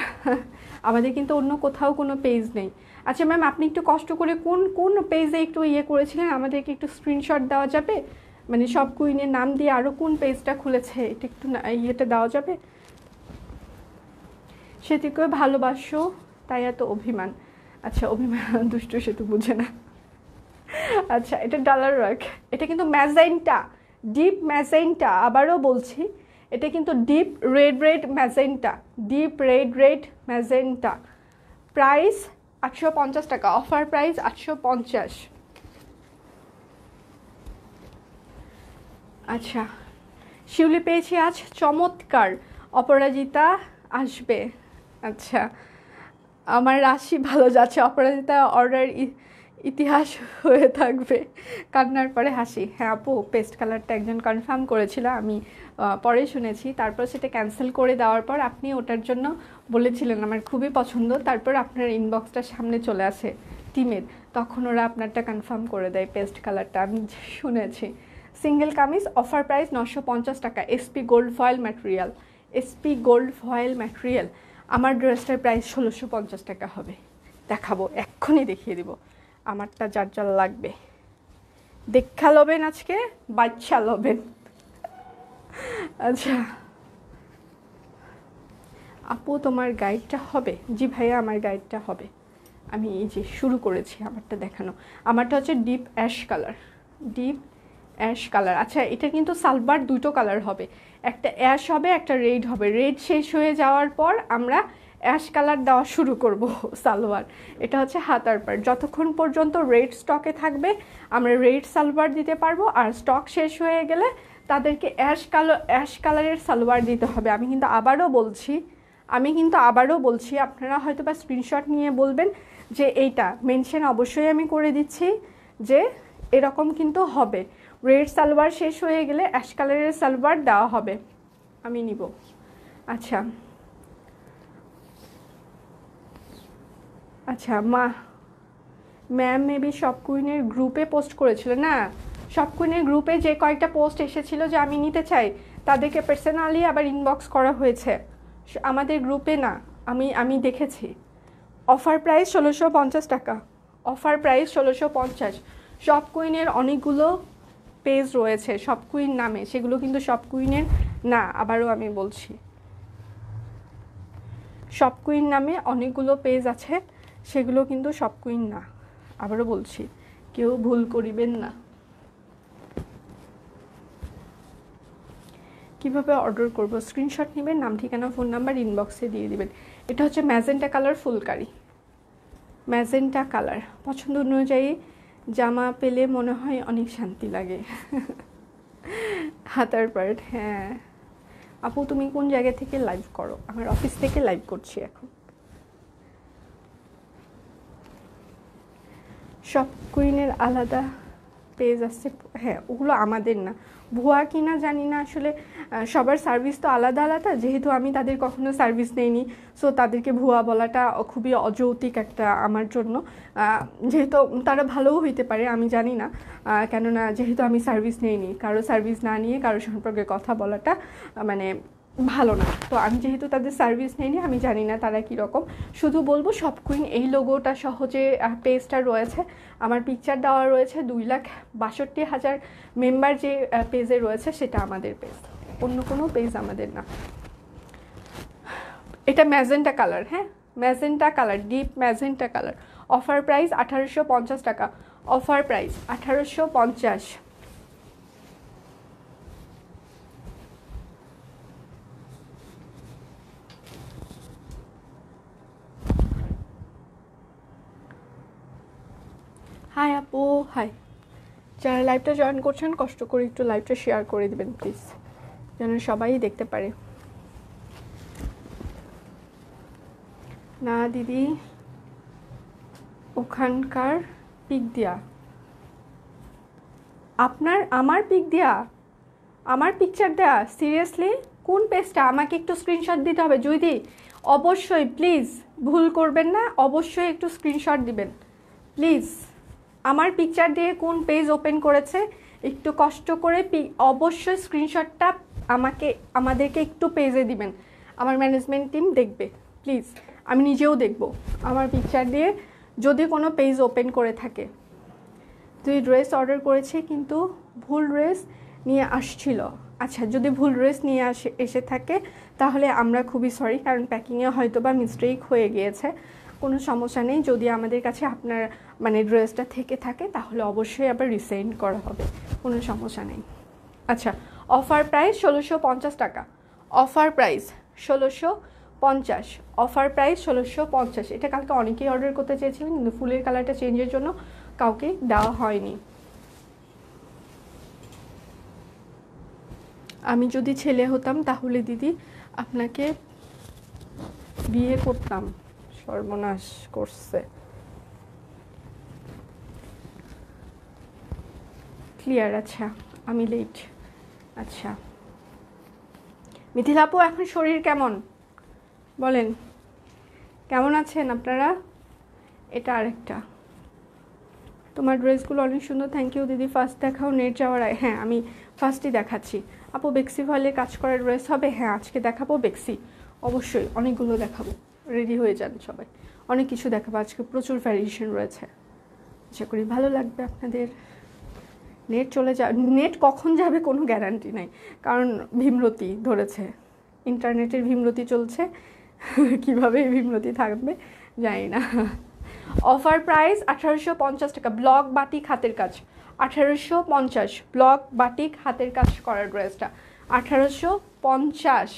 আমাদের কিন্তু অন্য কোথাও কোনো পেজ নেই। আচ্ছা ম্যাম, আপনি একটু কষ্ট করে কোন পেজে একটু ইয়ে করেছিলেন, আমাদেরকে একটু স্ক্রিনশট দেওয়া যাবে? মানে সব কুইনের নাম দিয়ে আরও কোন পেজটা খুলেছে, এটা একটু ইয়েটা দেওয়া যাবে? সেটিকে ভালোবাসো তাই এত অভিমান। আচ্ছা, অভিমান দুষ্ট, সে তো বুঝে না। আচ্ছা, এটা ডলার ওয়ার্ক, এটা কিন্তু ম্যাজাইনটা, ডিপ ম্যাজেন্টা, আবারও বলছি এটা কিন্তু deep red magenta, deep red magenta. Price 850 টাকা, অফার প্রাইস 850। আচ্ছা, শিউলি পেয়েছি আজ, চমৎকার। অপরাজিতা আসবে, আচ্ছা আমার রাশি ভালো যাচ্ছে। অপরাজিতা অর্ডার ইতিহাস হয়ে থাকবে, কান্নার পরে হাসি। হ্যাঁ আপু, পেস্ট কালারটা একজন কনফার্ম করেছিল, আমি পরে শুনেছি, তারপর সেটা ক্যান্সেল করে দেওয়ার পর আপনি ওটার জন্য বলেছিলেন আমার খুবই পছন্দ, তারপর আপনার ইনবক্সটা সামনে চলে আসে টিমের, তখন ওরা আপনারটা কনফার্ম করে দেয় পেস্ট কালারটা, আমি শুনেছি। সিঙ্গেল কামিজ, অফার প্রাইস 950 টাকা, SP gold foil material, SP gold foil material. আমার ড্রেসটার প্রাইস 1650 টাকা হবে। দেখাবো, এক্ষুনি দেখিয়ে দিব আমারটা, যার যার লাগবে দেখা লবেন, আজকে বাচ্চা লবেন। আচ্ছা আপু তোমার গাইডটা হবে? জি ভাইয়া আমার গাইডটা হবে, আমি এই যে শুরু করেছি আমারটা দেখানো। আমারটা হচ্ছে deep ash colour, deep ash colour. আচ্ছা এটা কিন্তু সালবার দুটো কালার হবে, একটা অ্যাশ হবে একটা রেড হবে। রেড শেষ হয়ে যাওয়ার পর আমরা অ্যাশ কালার দেওয়া শুরু করব সালোয়ার। এটা হচ্ছে হাতার পার্ট, যতক্ষণ পর্যন্ত রেড স্টকে থাকবে আমরা রেড সালোয়ার দিতে পারবো, আর স্টক শেষ হয়ে গেলে তাদেরকে অ্যাশ কালারের সালোয়ার দিতে হবে। আমি কিন্তু আবারও বলছি, আপনারা হয়তো বা স্ক্রিনশট নিয়ে বলবেন যে এইটা মেনশন অবশ্যই আমি করে দিচ্ছি যে এরকম কিন্তু হবে। রেড সালোয়ার শেষ হয়ে গেলে অ্যাশ কালারের সালোয়ার দেওয়া হবে, আমি নিব। আচ্ছা আচ্ছা ম্যাম মেবি শপ কুইনের গ্রুপে পোস্ট করেছিল না, শপ কুইনের গ্রুপে যে কয়েকটা পোস্ট এসেছিল যে আমি নিতে চাই, তাদেরকে পার্সোনালি আবার ইনবক্স করা হয়েছে, আমাদের গ্রুপে না, আমি দেখেছি। অফার প্রাইস 1650 টাকা, অফার প্রাইস 1650। শপ কুইনের অনেকগুলো পেজ রয়েছে শপ কুইন নামে, সেগুলো কিন্তু শপ কুইনের না, আবারও আমি বলছি শপ কুইন নামে অনেকগুলো পেজ আছে, সেগুলো কিন্তু শপ কুইন না, আবারও বলছি কেউ ভুল করিবেন না। কিভাবে অর্ডার করব? স্ক্রিনশট নেবেন, নাম ঠিকানা ফোন নাম্বার ইনবক্সে দিয়ে দিবেন। এটা হচ্ছে magenta colour phulkari, magenta colour. পছন্দ অনুযায়ী জামা পেলে মনে হয় অনেক শান্তি লাগে। হাতার পার্ট, হ্যাঁ আপু তুমি কোন জায়গা থেকে লাইভ করো? আমার অফিস থেকে লাইভ করছি এখন। শপ কুইনের আলাদা পেজ আছে, হ্যাঁ ওগুলো আমাদের না, ভুয়া কিনা জানি না আসলে, সবার সার্ভিস তো আলাদা আলাদা, যেহেতু আমি তাদের কখনো সার্ভিস নেইনি, সো তাদেরকে ভুয়া বলাটা খুবই অযৌক্তিক একটা আমার জন্য, যেহেতু তারা ভালোও হইতে পারে আমি জানি না, কেননা যেহেতু আমি সার্ভিস নেইনি, কারো সার্ভিস না নিয়ে কারো সম্পর্কে কথা বলাটা মানে ভালো না। তো আমি যেহেতু তাদের সার্ভিস নেইনি, আমি জানি না তারা কীরকম, শুধু বলবো শপ কুইন এই লোগোটা সহ যে পেজটা রয়েছে, আমার পিকচার দেওয়া রয়েছে, 2,62,000 মেম্বার যে পেজে রয়েছে সেটা আমাদের পেজ, অন্য কোনো পেজ আমাদের না। এটা ম্যাজেন্টা কালার, হ্যাঁ magenta colour, deep magenta colour. Offer price 1850 টাকা, অফার প্রাইস 1850। হাই আপু, হাই। যারা লাইভটা জয়েন করছেন কষ্ট করে একটু লাইভটা শেয়ার করে দিবেন প্লিজ, যেন সবাই দেখতে পারে। না দিদি ওখানকার পিক দিয়া, আমার পিক দিয়া, আমার পিকচার দেয়া, সিরিয়াসলি কোন পেজটা? আমাকে একটু স্ক্রিনশট দিতে হবে যদি, অবশ্যই প্লিজ ভুল করবেন না, অবশ্যই একটু স্ক্রিনশট দিবেন প্লিজ। আমার পিকচার দিয়ে কোন পেজ ওপেন করেছে একটু কষ্ট করে অবশ্যই স্ক্রিনশটটা আমাদেরকে একটু পেজে দিবেন, আমার ম্যানেজমেন্ট টিম দেখবে প্লিজ, আমি নিজেও দেখব। আমার পিকচার দিয়ে যদি কোনো পেজ ওপেন করে থাকে, তুই ড্রেস অর্ডার করেছি কিন্তু ভুল ড্রেস নিয়ে আসছিল, আচ্ছা যদি ভুল ড্রেস নিয়ে এসে থাকে তাহলে আমরা খুবই সরি, কারণ প্যাকিংয়ে হয়তো বা মিস্টেক হয়ে গিয়েছে, কোনো সমস্যা নেই। যদি আমাদের কাছে আপনার মানে ড্রেসটা থেকে থাকে তাহলে অবশ্যই আবার রিসেন্ড করা হবে, কোনো সমস্যা নেই। আচ্ছা, অফার প্রাইস 1650 টাকা, অফার প্রাইস 1650, অফার প্রাইস 1650। এটা কালকে অনেকেই অর্ডার করতে চেয়েছিলেন কিন্তু ফুলের কালারটা চেঞ্জের জন্য কাউকে দেওয়া হয়নি। আমি যদি ছেলে হতাম তাহলে দিদি আপনাকে বিয়ে করতাম। সর্বনাশ করছে। ক্লিয়ার? আচ্ছা, আমি লেট। আচ্ছা মিথিলা আপু, এখন শরীর কেমন বলেন, কেমন আছেন আপনারা? এটা আরেকটা, তোমার ড্রেসগুলো অনেক সুন্দর, থ্যাংক ইউ দিদি। ফার্স্ট দেখাও নেট যাওয়ার আগে। হ্যাঁ আমি ফার্স্টই দেখাচ্ছি। আপু বেক্সি ভয়েলে কাজ করার ড্রেস হবে? হ্যাঁ আজকে দেখাবো বেক্সি, অবশ্যই অনেকগুলো দেখাবো, রেডি হয়ে যান সবাই, অনেক কিছু দেখাবো আজকে, প্রচুর ভ্যারিয়েশন রয়েছে, আশা করি ভালো লাগবে আপনাদের। নেট চলে যা, নেট কখন যাবে কোনো গ্যারান্টি নাই, কারণ ভীমরতি ধরেছে, ইন্টারনেটের ভীমরতি চলছে, কিভাবে ভীমরতি থাকবে জানি না। অফার প্রাইস 1850 টাকা, ব্লক বাটিক হাতের কাজ 1850, ব্লক বাটিক হাতের কাজ করার ড্রেসটা 1850।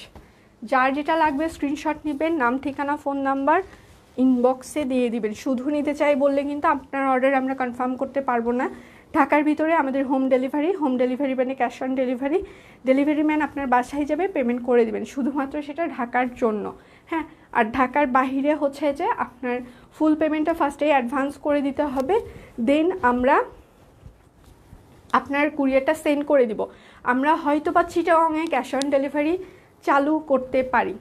যার যেটা লাগবে স্ক্রিনশট নেবেন, নাম ঠিকানা ফোন নাম্বার ইনবক্সে দিয়ে দিবেন। শুধু নিতে চাই বললে কিন্তু আপনার অর্ডার আমরা কনফার্ম করতে পারবো না। ঢাকার ভিতরে আমাদের হোম ডেলিভারি মানে cash on delivery, delivery man আপনার বাসায় যাবে, পেমেন্ট করে দিবেন, শুধুমাত্র সেটা ঢাকার জন্য। হ্যাঁ, আর ঢাকার বাহিরে হচ্ছে যে আপনার ফুল পেমেন্টটা ফার্স্টেই অ্যাডভান্স করে দিতে হবে, দেন আমরা আপনার কুরিয়ারটা সেন্ড করে দিব। আমরা হয়তো বা চিটাগংয়ে ক্যাশ অন ডেলিভারি চালু করতে পারি,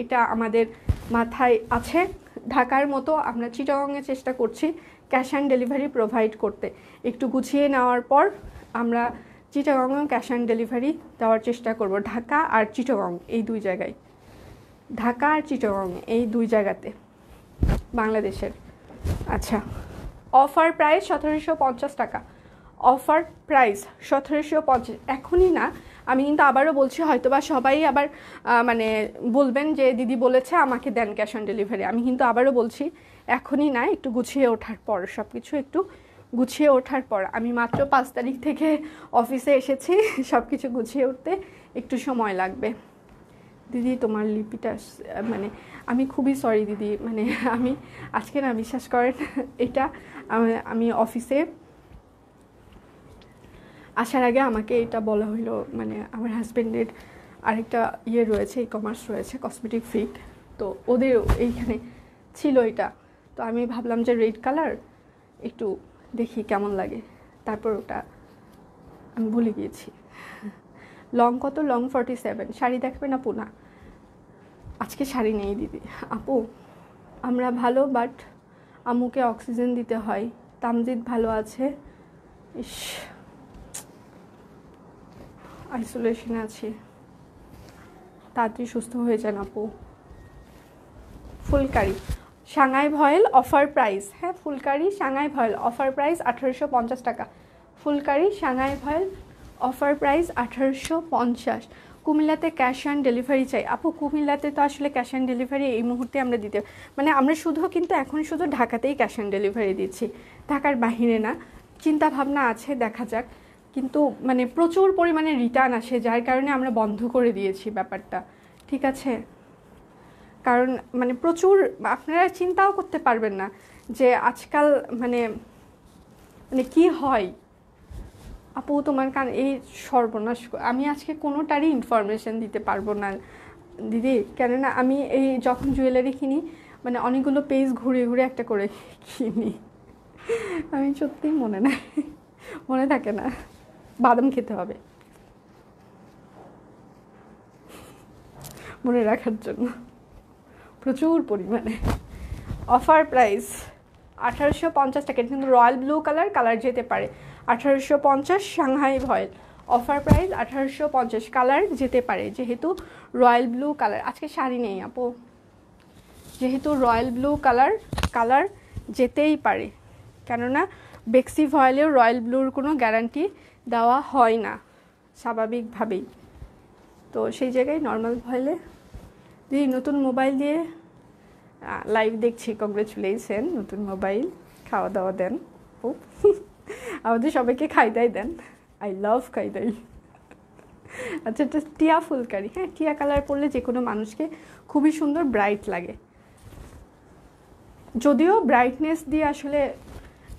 এটা আমাদের মাথায় আছে। ঢাকার মতো আমরা চিটাগংয়ে চেষ্টা করছি ক্যাশ অন ডেলিভারি প্রোভাইড করতে। একটু গুছিয়ে নেওয়ার পর আমরা চিটাগংয়েও ক্যাশ অন ডেলিভারি দেওয়ার চেষ্টা করব, ঢাকা আর চিটাগং এই দুই জায়গায়, ঢাকা আর চিটাগং এই দুই জায়গাতে বাংলাদেশের। আচ্ছা, অফার প্রাইস 1750 টাকা, অফার প্রাইস 1750, এখনই না, আমি কিন্তু আবারও বলছি, হয়তো বা সবাই আবার মানে বলবেন যে দিদি বলেছে আমাকে দেন ক্যাশ অন ডেলিভারি, আমি কিন্তু আবারও বলছি এখনই না, একটু গুছিয়ে ওঠার পর, সব কিছু একটু গুছিয়ে ওঠার পর। আমি মাত্র 5 তারিখ থেকে অফিসে এসেছি, সব কিছু গুছিয়ে উঠতে একটু সময় লাগবে। দিদি তোমার লিপিটা মানে আমি খুবই সরি দিদি, মানে আমি আজকে না বিশ্বাস করেন এটা আমি অফিসে আসার আগে আমাকে এটা বলা হইলো, মানে আমার হাজব্যান্ডের আরেকটা ইয়ে রয়েছে, ই কমার্স রয়েছে, কসমেটিক ফিট, তো ওদের এইখানে ছিল এটা, তো আমি ভাবলাম যে রেড কালার একটু দেখি কেমন লাগে, তারপর ওটা আমি ভুলে গিয়েছি। লং কত? লং 47। শাড়ি দেখবে না পুনা? আজকে শাড়ি নেই দিদি। আপু আমরা ভালো, বাট আম্মুকে অক্সিজেন দিতে হয়। তামজিদ ভালো আছে, ইস আইসোলেশনে আছি, তাড়াতাড়ি সুস্থ হয়ে যান আপু। ফুলকারি সাংহাই ভয়েল অফার প্রাইস, হ্যাঁ ফুলকারি সাংহাই ভয়েল অফার প্রাইস 1850 টাকা, ফুলকারি সাংহাই ভয়েল অফার প্রাইস 1850। কুমিল্লাতে ক্যাশ অন ডেলিভারি চাই। আপু কুমিল্লাতে তো আসলে ক্যাশ অন ডেলিভারি এই মুহূর্তে আমরা দিতে, মানে আমরা শুধু কিন্তু এখন শুধু ঢাকাতেই ক্যাশ অন ডেলিভারি দিচ্ছি, ঢাকার বাহিরে না। চিন্তা ভাবনা আছে, দেখা যাক, কিন্তু মানে প্রচুর পরিমাণে রিটার্ন আসে, যার কারণে আমরা বন্ধ করে দিয়েছি ব্যাপারটা, ঠিক আছে? কারণ মানে প্রচুর, আপনারা চিন্তাও করতে পারবেন না যে আজকাল মানে মানে কি হয়। আপু তোমার কান এই সর্বনাশ, আমি আজকে কোনোটারই ইনফরমেশন দিতে পারবো না দিদি, কেননা আমি এই যখন জুয়েলারি কিনি মানে অনেকগুলো পেজ ঘুরে ঘুরে একটা করে কিনি, আমি সত্যিই মনে থাকে না। বাদাম খেতে হবে মনে রাখার জন্য, প্রচুর পরিমাণে। অফার প্রাইস 1850 টাকা, কিন্তু রয়্যাল ব্লু কালার যেতে পারে, 1850 সাংহাই ভয়েল অফার প্রাইস 1850, কালার যেতে পারে যেহেতু রয়্যাল ব্লু কালার। আজকে শাড়ি নেই আপু, যেহেতু রয়্যাল ব্লু কালার যেতেই পারে, কেননা বেক্সি ভয়েলেও রয়্যাল ব্লুর কোনো গ্যারান্টি দেওয়া হয় না স্বাভাবিকভাবেই, তো সেই জায়গায় নর্মাল ভয়েলে। দিদি নতুন মোবাইল দিয়ে লাইভ দেখছি, কংগ্রেচুলেশন, নতুন মোবাইল, খাওয়া দাওয়া দেন আমাদের সবাইকে খাই দাই দেন, আই লাভ খাই দাই। আচ্ছা, এটা টিয়া ফুলকারি। হ্যাঁ, টিয়া কালার পরলে যে কোনো মানুষকে খুবই সুন্দর ব্রাইট লাগে। যদিও ব্রাইটনেস দিয়ে আসলে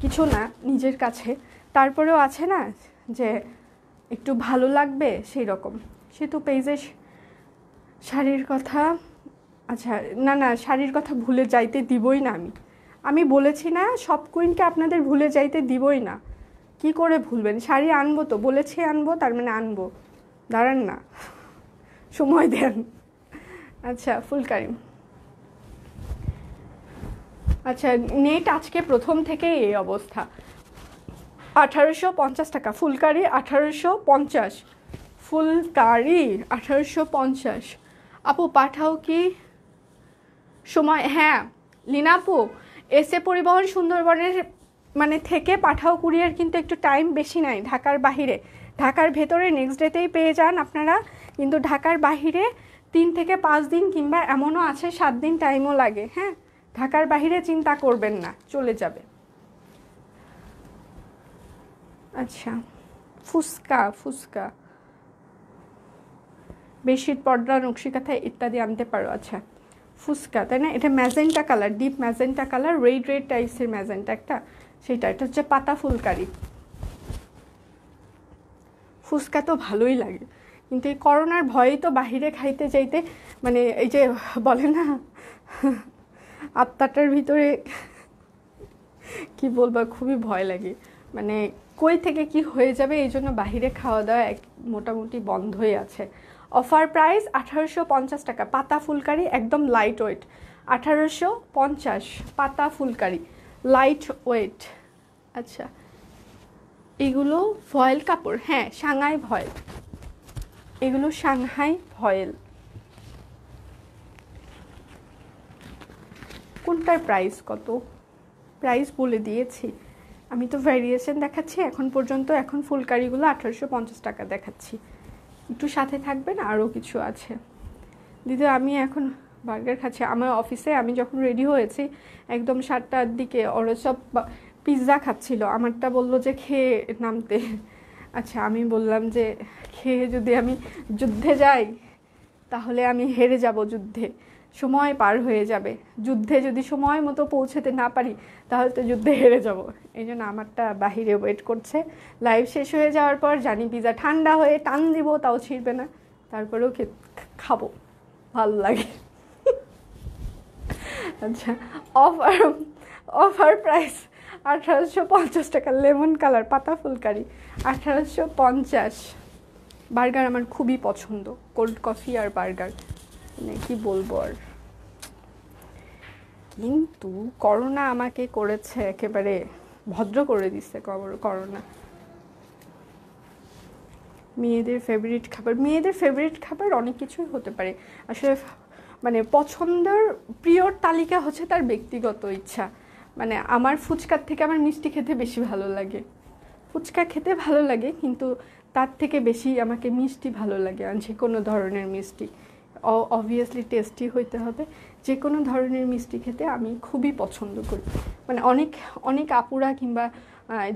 কিছু না নিজের কাছে, তারপরেও আছে না যে একটু ভালো লাগবে সেই রকম। সেতু পেজে শাড়ির কথা, আচ্ছা না না, শাড়ির কথা ভুলে যাইতে দিবই না আমি বলেছি না সব কুইনকে আপনাদের ভুলে যাইতে দিবই না। কি করে ভুলবেন? শাড়ি আনবো তো, বলেছি আনবো, তার মানে আনবো। দাঁড়ান না, সময় দেন। আচ্ছা, ফুলকারি। আচ্ছা, নেট আজকে প্রথম থেকে এই অবস্থা। 1850 টাকা ফুলকারি, 1850। ফুলকারি 1850। আপু পাঠাও কি সময়? হ্যাঁ লিনাপু, এসে পরিবহন সুন্দরবনের মানে থেকে পাঠাও কুরিয়ার কিন্তু একটু টাইম বেশি নাই ঢাকার বাহিরে। ঢাকার ভেতরে নেক্সট ডেতেই পেয়ে যান আপনারা, কিন্তু ঢাকার বাহিরে 3 থেকে 5 দিন কিংবা এমনও আছে 7 দিন টাইমও লাগে। হ্যাঁ, ঢাকার বাহিরে চিন্তা করবেন না, চলে যাবে। আচ্ছা, ফুসকা ফুসকা বেডশিট, পর্দা, নকশিকাঁথা ইত্যাদি আনতে পারো। আচ্ছা, ফুসকা তাই না? এটা magenta colour, deep magenta colour, red টাইপসের ম্যাজেন্টা একটা, সেটা। এটা হচ্ছে পাতা ফুলকারি। ফুসকা তো ভালোই লাগে, কিন্তু এই করোনার ভয়েই তো বাহিরে খাইতে যাইতে মানে এই যে বলে না আত্মাটার ভিতরে কি বলবো, খুবই ভয় লাগে। মানে কই থেকে কি হয়ে যাবে, এই জন্য বাহিরে খাওয়া দাওয়া মোটামুটি বন্ধই আছে। অফার প্রাইস 1850 টাকা। পাতা ফুলকারি একদম লাইট ওয়েট, 1850 পাতা ফুলকারি, লাইট ওয়েট। আচ্ছা, এগুলো ফয়েল কাপড়। হ্যাঁ, সাংহাই ভয়েল, এগুলো সাংহাই ভয়েল। কোনটার প্রাইস কত? প্রাইস বলে দিয়েছি আমি, তো ভ্যারিয়েশন দেখাচ্ছি এখন পর্যন্ত। এখন ফুলকারিগুলো 1850 টাকা দেখাচ্ছি, একটু সাথে থাকবেন, আরও কিছু আছে। দিদি আমি এখন বার্গার খাচ্ছি আমার অফিসে। আমি যখন রেডি হয়েছি একদম 7টার দিকে, ওরা সব পিৎজা খাচ্ছিল, আমারটা বললো যে খেয়ে নামতে। আচ্ছা, আমি বললাম যে খেয়ে যদি আমি যুদ্ধে যাই তাহলে আমি হেরে যাব যুদ্ধে, সময় পার হয়ে যাবে। যুদ্ধে যদি সময় মতো পৌঁছতে না পারি তাহলে তো যুদ্ধে হেরে যাব। এই জন্য আমারটা বাহিরে ওয়েট করছে। লাইভ শেষ হয়ে যাওয়ার পর জানি পিৎজা ঠান্ডা হয়ে টান দিব, তাও ছিঁড়বে না, তারপরেও খাবো, ভালো লাগে। আচ্ছা, অফার অফার প্রাইস 1850 টাকা। লেমন কালার পাতা ফুলকারি 1850। বার্গার আমার খুবই পছন্দ, কোল্ড কফি আর বার্গার, মানে কি বলবো আর। কিন্তু করোনা আমাকে করেছে একেবারে ভদ্র করে দিচ্ছে করোনা। মেয়েদের ফেভারিট খাবার, মেয়েদের ফেভারিট খাবার অনেক কিছুই হতে পারে আসলে। মানে পছন্দের প্রিয়র তালিকা হচ্ছে তার ব্যক্তিগত ইচ্ছা। মানে আমার ফুচকার থেকে আমার মিষ্টি খেতে বেশি ভালো লাগে। ফুচকা খেতে ভালো লাগে, কিন্তু তার থেকে বেশি আমাকে মিষ্টি ভালো লাগে। আর যে কোনো ধরনের মিষ্টি অবভিয়াসলি টেস্টি হইতে হবে। যে কোনো ধরনের মিষ্টি খেতে আমি খুবই পছন্দ করি। মানে অনেক অনেক আপুরা কিংবা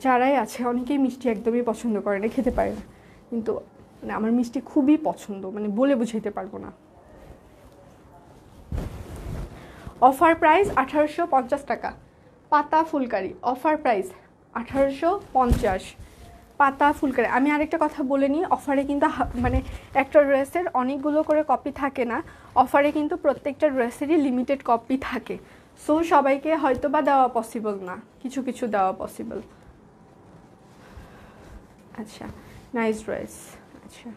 যারাই আছে অনেকেই মিষ্টি একদমই পছন্দ করে না, খেতে পারে না, কিন্তু মানে আমার মিষ্টি খুবই পছন্দ, মানে বলে বুঝাইতে পারবো না। অফার প্রাইস 1850 টাকা পাতা ফুলকারি। অফার প্রাইস 1850 পাতা ফুলকারি। আমি আরেকটা কথা বলে নিই, অফারে কিন্তু মানে একটা ড্রেসের অনেকগুলো করে কপি থাকে না, অফারে কিন্তু প্রত্যেকটা ড্রেসেরই লিমিটেড কপি থাকে। সো সবাইকে হয়তো বা দেওয়া পসিবল না, কিছু কিছু দেওয়া পসিবল। আচ্ছা, নাইস ড্রেস। আচ্ছা,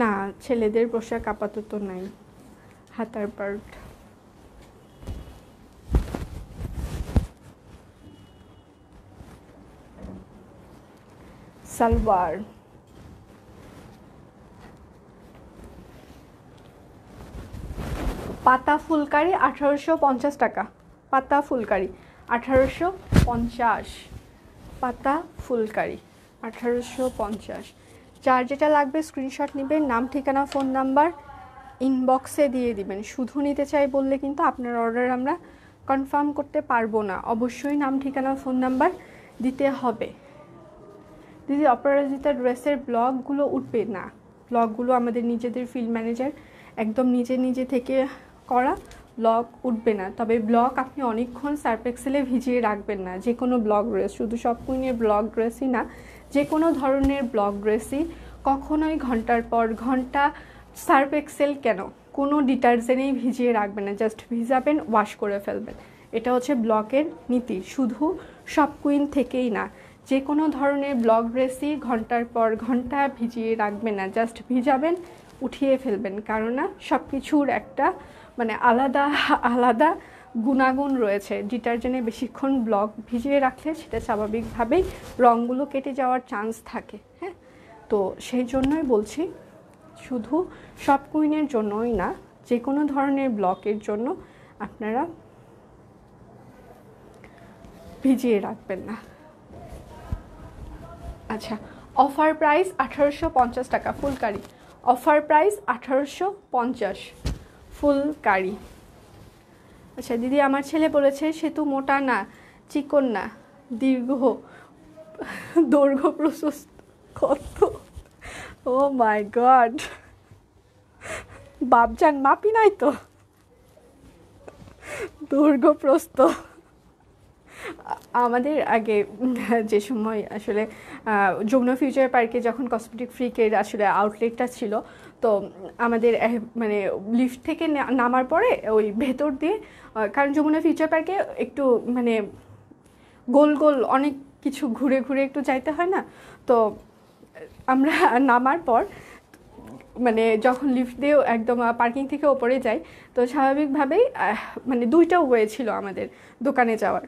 না ছেলেদের পোশাক আপাতত নাই। হাতার পার্ট, সালোয়ার, পাতা ফুলকারি 1850 টাকা। পাতা ফুলকারি 1850। পাতা ফুলকারি 1850। যার যেটা লাগবে স্ক্রিনশট নেবেন, নাম ঠিকানা ফোন নাম্বার ইনবক্সে দিয়ে দিবেন। শুধু নিতে চাই বললে কিন্তু আপনার অর্ডার আমরা কনফার্ম করতে পারবো না, অবশ্যই নাম ঠিকানা ফোন নাম্বার দিতে হবে। দিদি অপরাজিতা ড্রেসের ব্লগগুলো উঠবে না, ব্লগগুলো আমাদের নিজেদের ফিল্ড ম্যানেজার একদম নিজে থেকে করা, ব্লগ উঠবে না। তবে ব্লগ আপনি অনেকক্ষণ সার্ফ এক্সেলে ভিজিয়ে রাখবেন না, যে কোনো ব্লগ ড্রেস, শুধু সব কুইনের ব্লগ ড্রেসই না, যে কোনো ধরনের ব্লগ ড্রেসই কখনোই ঘন্টার পর ঘন্টা সার্ফ এক্সেল কেন কোনো ডিটারজেন্টেই ভিজিয়ে রাখবেন না, জাস্ট ভিজাবেন, ওয়াশ করে ফেলবেন। এটা হচ্ছে ব্লগের নীতি, শুধু সব কুইন থেকেই না, যে কোনো ধরনের ব্লগ ড্রেসই ঘন্টার পর ঘন্টা ভিজিয়ে রাখবেন না, জাস্ট ভিজাবেন, উঠিয়ে ফেলবেন। কারণ সব কিছুর একটা মানে আলাদা আলাদা গুণাগুণ রয়েছে। ডিটারজেন্টে বেশিক্ষণ ব্লগ ভিজিয়ে রাখলে সেটা স্বাভাবিকভাবেই রঙগুলো কেটে যাওয়ার চান্স থাকে। হ্যাঁ, তো সেই জন্যই বলছি, শুধু সব কুইনের জন্যই না, যে কোনো ধরনের ব্লকের জন্য আপনারা ভিজিয়ে রাখবেন না। আচ্ছা, অফার প্রাইস 1850 টাকা ফুলকারি, অফার প্রাইস 1850 ফুলকারি। আচ্ছা দিদি, আমার ছেলে বলেছে সে তো মোটা না, চিকন না, দৈর্ঘ্য প্রশস্ত কত? ও মাই গড, বাপজান মাপি নাই তো, দৈর্ঘ্য প্রস্থ। আমাদের আগে যে সময় আসলে যমুনা ফিউচার পার্কে যখন কসমেটিক ফ্রিকের আসলে আউটলেটটা ছিল, তো আমাদের মানে লিফট থেকে নামার পরে ওই ভেতর দিয়ে, কারণ যমুনা ফিউচার পার্কে একটু মানে গোল গোল অনেক কিছু ঘুরে ঘুরে একটু যাইতে হয় না, তো আমরা নামার পর মানে যখন লিফট দিয়ে একদম পার্কিং থেকে ওপরে যাই, তো স্বাভাবিকভাবেই মানে দুইটা ওয়ে ছিল আমাদের দোকানে যাওয়ার।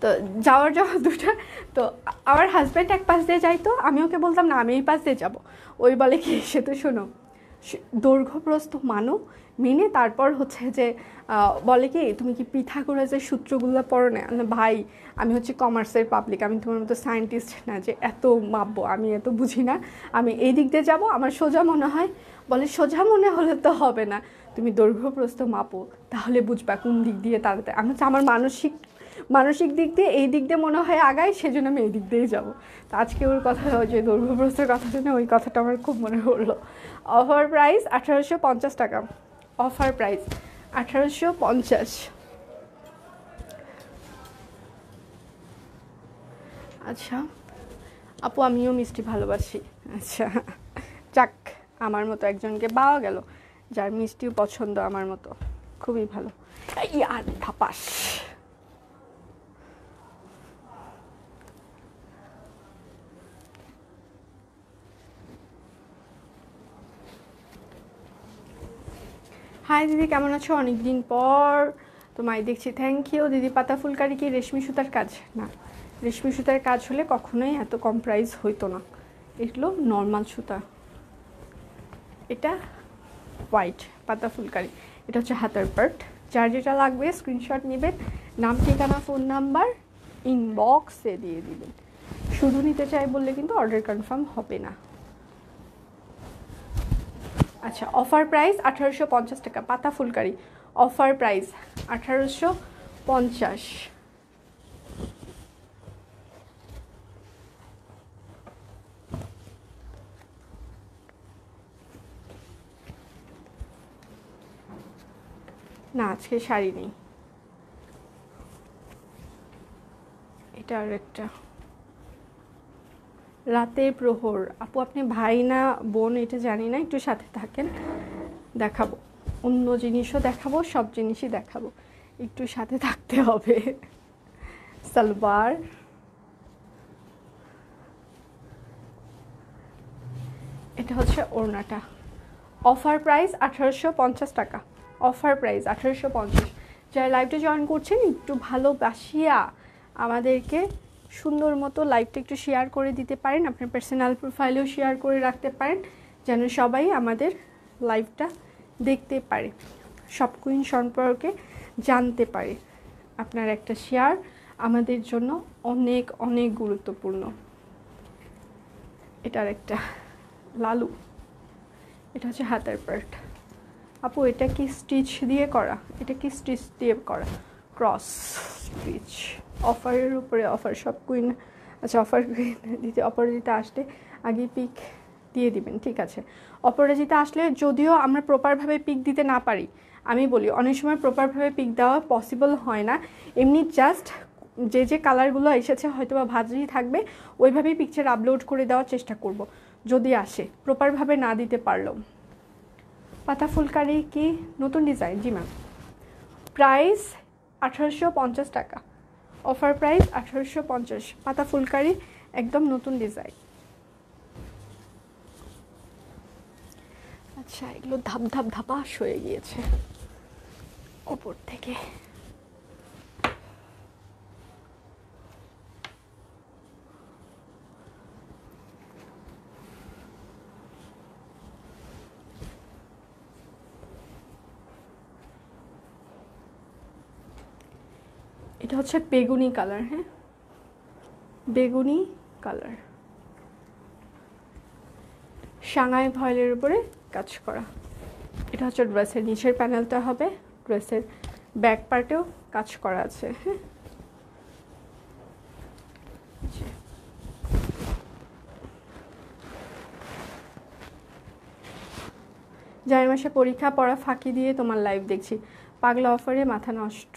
তো যাওয়ার যখন দুটা, তো আমার হাজব্যান্ড এক পাশ দিয়ে যাইতো, আমি ওকে বলতাম না আমি এই পাশ দিয়ে যাবো, ওই বলে কি সে তো শোনো দৈর্ঘ্যপ্রস্থ মেনে তারপর হচ্ছে যে বলে কি তুমি কি পিথাগোরাসের সূত্রগুলো পড়ো না? ভাই আমি হচ্ছে কমার্সের পাবলিক, আমি তোমার মতো সায়েন্টিস্ট না যে এত মাপবো, আমি এত বুঝি না, আমি এই দিক দিয়ে যাবো, আমার সোজা মনে হয়। বলে সোজা মনে হলে তো হবে না, তুমি দৈর্ঘ্যপ্রস্থ মাপো, তাহলে বুঝবা কোন দিক দিয়ে তাড়াতাড়ি। আমি হচ্ছে আমার মানসিক দিক দিয়ে এই দিক দিয়ে মনে হয় আগাই, সেজন্য আমি এই দিক দিয়েই যাবো। তো আজকে ওর কথা, যে দৈর্ঘ্যপ্রস্থের কথা শুনে ওই কথাটা আমার খুব মনে পড়লো। অফার প্রাইস 1850 টাকা, অফার প্রাইস 1850। আচ্ছা আপু, আমিও মিষ্টি ভালোবাসি। আচ্ছা যাক, আমার মতো একজনকে পাওয়া গেল যার মিষ্টিও পছন্দ আমার মতো, খুবই ভালো। আর ধাপাস। হাই দিদি, কেমন আছো? অনেকদিন পর তোমায় দেখছি, থ্যাংক ইউ দিদি। পাতা ফুলকারি কি রেশমি সুতার কাজ? না, রেশমি সুতার কাজ হলে কখনোই এত কম প্রাইস হইতো না, এগুলো নর্মাল সুতা। এটা হোয়াইট পাতা ফুলকারি, এটা হচ্ছে হাতার পার্ট। যার যেটা লাগবে স্ক্রিনশট নেবেন, নাম ঠিকানা ফোন নাম্বার ইনবক্সে দিয়ে দিবেন। শুধু নিতে চাই বললে কিন্তু অর্ডার কনফার্ম হবে না। আচ্ছা, অফার প্রাইস 1850 টাকা পাতা ফুলকারি, অফার প্রাইস 1850। না আজকে শাড়ি নেই, এটা আর একটা রাতে প্রহর। আপু আপনি ভাই না বোন এটা জানি না, একটু সাথে থাকেন, দেখাবো অন্য জিনিসও দেখাবো, সব জিনিসই দেখাবো, একটু সাথে থাকতে হবে। সালোয়ার, এটা হচ্ছে ওড়নাটা। অফার প্রাইস 1850 টাকা, অফার প্রাইস 1850। যারা লাইভটা জয়েন করছেন একটু ভালোবাসিয়া আমাদেরকে সুন্দর মতো লাইভটা একটু শেয়ার করে দিতে পারেন, আপনার পার্সোনাল প্রোফাইলেও শেয়ার করে রাখতে পারেন, যেন সবাই আমাদের লাইভটা দেখতে পারে, সব কুইন সম্পর্কে জানতে পারে। আপনার একটা শেয়ার আমাদের জন্য অনেক অনেক গুরুত্বপূর্ণ। এটার একটা লালু, এটা হচ্ছে হাতার পার্ট, আপু এটা কি স্টিচ দিয়ে করা? এটা কি স্টিচ দিয়ে করা? Cross stitch. অফারের উপরে অফার, সব কুইন। আচ্ছা অফার কুইন দিতে অপরাজিতা আসলে আগে পিক দিয়ে দিবেন, ঠিক আছে। অপরাজিতা আসলে যদিও আমরা প্রপারভাবে পিক দিতে না পারি, আমি বলি অনেক সময় প্রপারভাবে পিক দেওয়া পসিবল হয় না, এমনি জাস্ট যে যে কালারগুলো এসেছে হয়তো বা ভাজি থাকবে ওইভাবেই পিকচার আপলোড করে দেওয়ার চেষ্টা করব যদি আসে, প্রপারভাবে না দিতে পারলেও। পাতা ফুলকারি কি নতুন ডিজাইন? জি ম্যাম। প্রাইস 1850 টাকা, অফার প্রাইস 1850। পাতা ফুলকারি একদম নতুন ডিজাইন। আচ্ছা এগুলো ধাপ ধাপ ধাপাস হয়ে গিয়েছে ওপর থেকে। এটা হচ্ছে বেগুনি কালার, হ্যাঁ বেগুনি কালার, সাংহাই ভয়েলের উপরে কাজ করা। এটা হচ্ছে ড্রেসের নিচের প্যানেলটা হবে, ড্রেসের ব্যাক পার্টেও কাজ করা আছে, হ্যাঁ। জানুয়ারি মাসে পরীক্ষা পড়া ফাঁকি দিয়ে তোমার লাইভ দেখছি, পাগলা অফারে মাথা নষ্ট।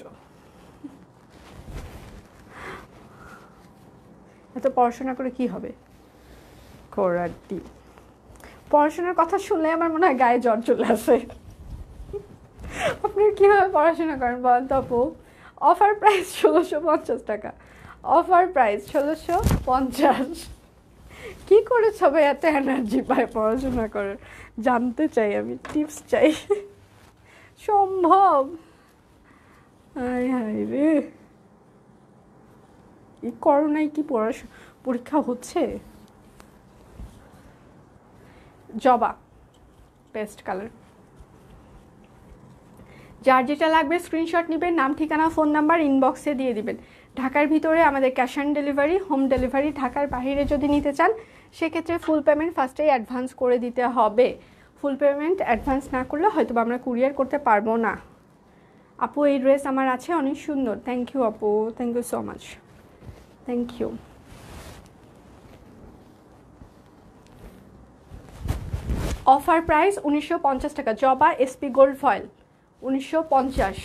এত পড়াশোনা করে কি হবে? কোরাটি পড়াশোনার কথা শুনলে আমার মনে হয় গায়ে জ্বর চলে আসে। আপনি কীভাবে পড়াশোনা করেন বলেন তো আপু? অফার প্রাইস 1650 টাকা, অফার প্রাইস 1650। কী করে সবাই এত এনার্জি পায় পড়াশোনা করার? জানতে চাই আমি, টিপস চাই। সম্ভব? হায় হায় রে, এই করোনায় কি পরীক্ষা হচ্ছে? জবা পেস্ট কালার। যার যেটা লাগবে স্ক্রিনশট নেবেন, নাম ঠিকানা ফোন নাম্বার ইনবক্সে দিয়ে দিবেন। ঢাকার ভিতরে আমাদের cash on delivery, home delivery. ঢাকার বাইরে যদি নিতে চান সেক্ষেত্রে ফুল পেমেন্ট ফার্স্টেই অ্যাডভান্স করে দিতে হবে। ফুল পেমেন্ট অ্যাডভান্স না করলে হয়তো আমরা কুরিয়ার করতে পারবো না। আপু এই ড্রেস আমার আছে, অনেক সুন্দর। থ্যাংক ইউ আপু, thank you so much, thank you. Offer price 1950 টাকা, Joba SP gold foil 1950,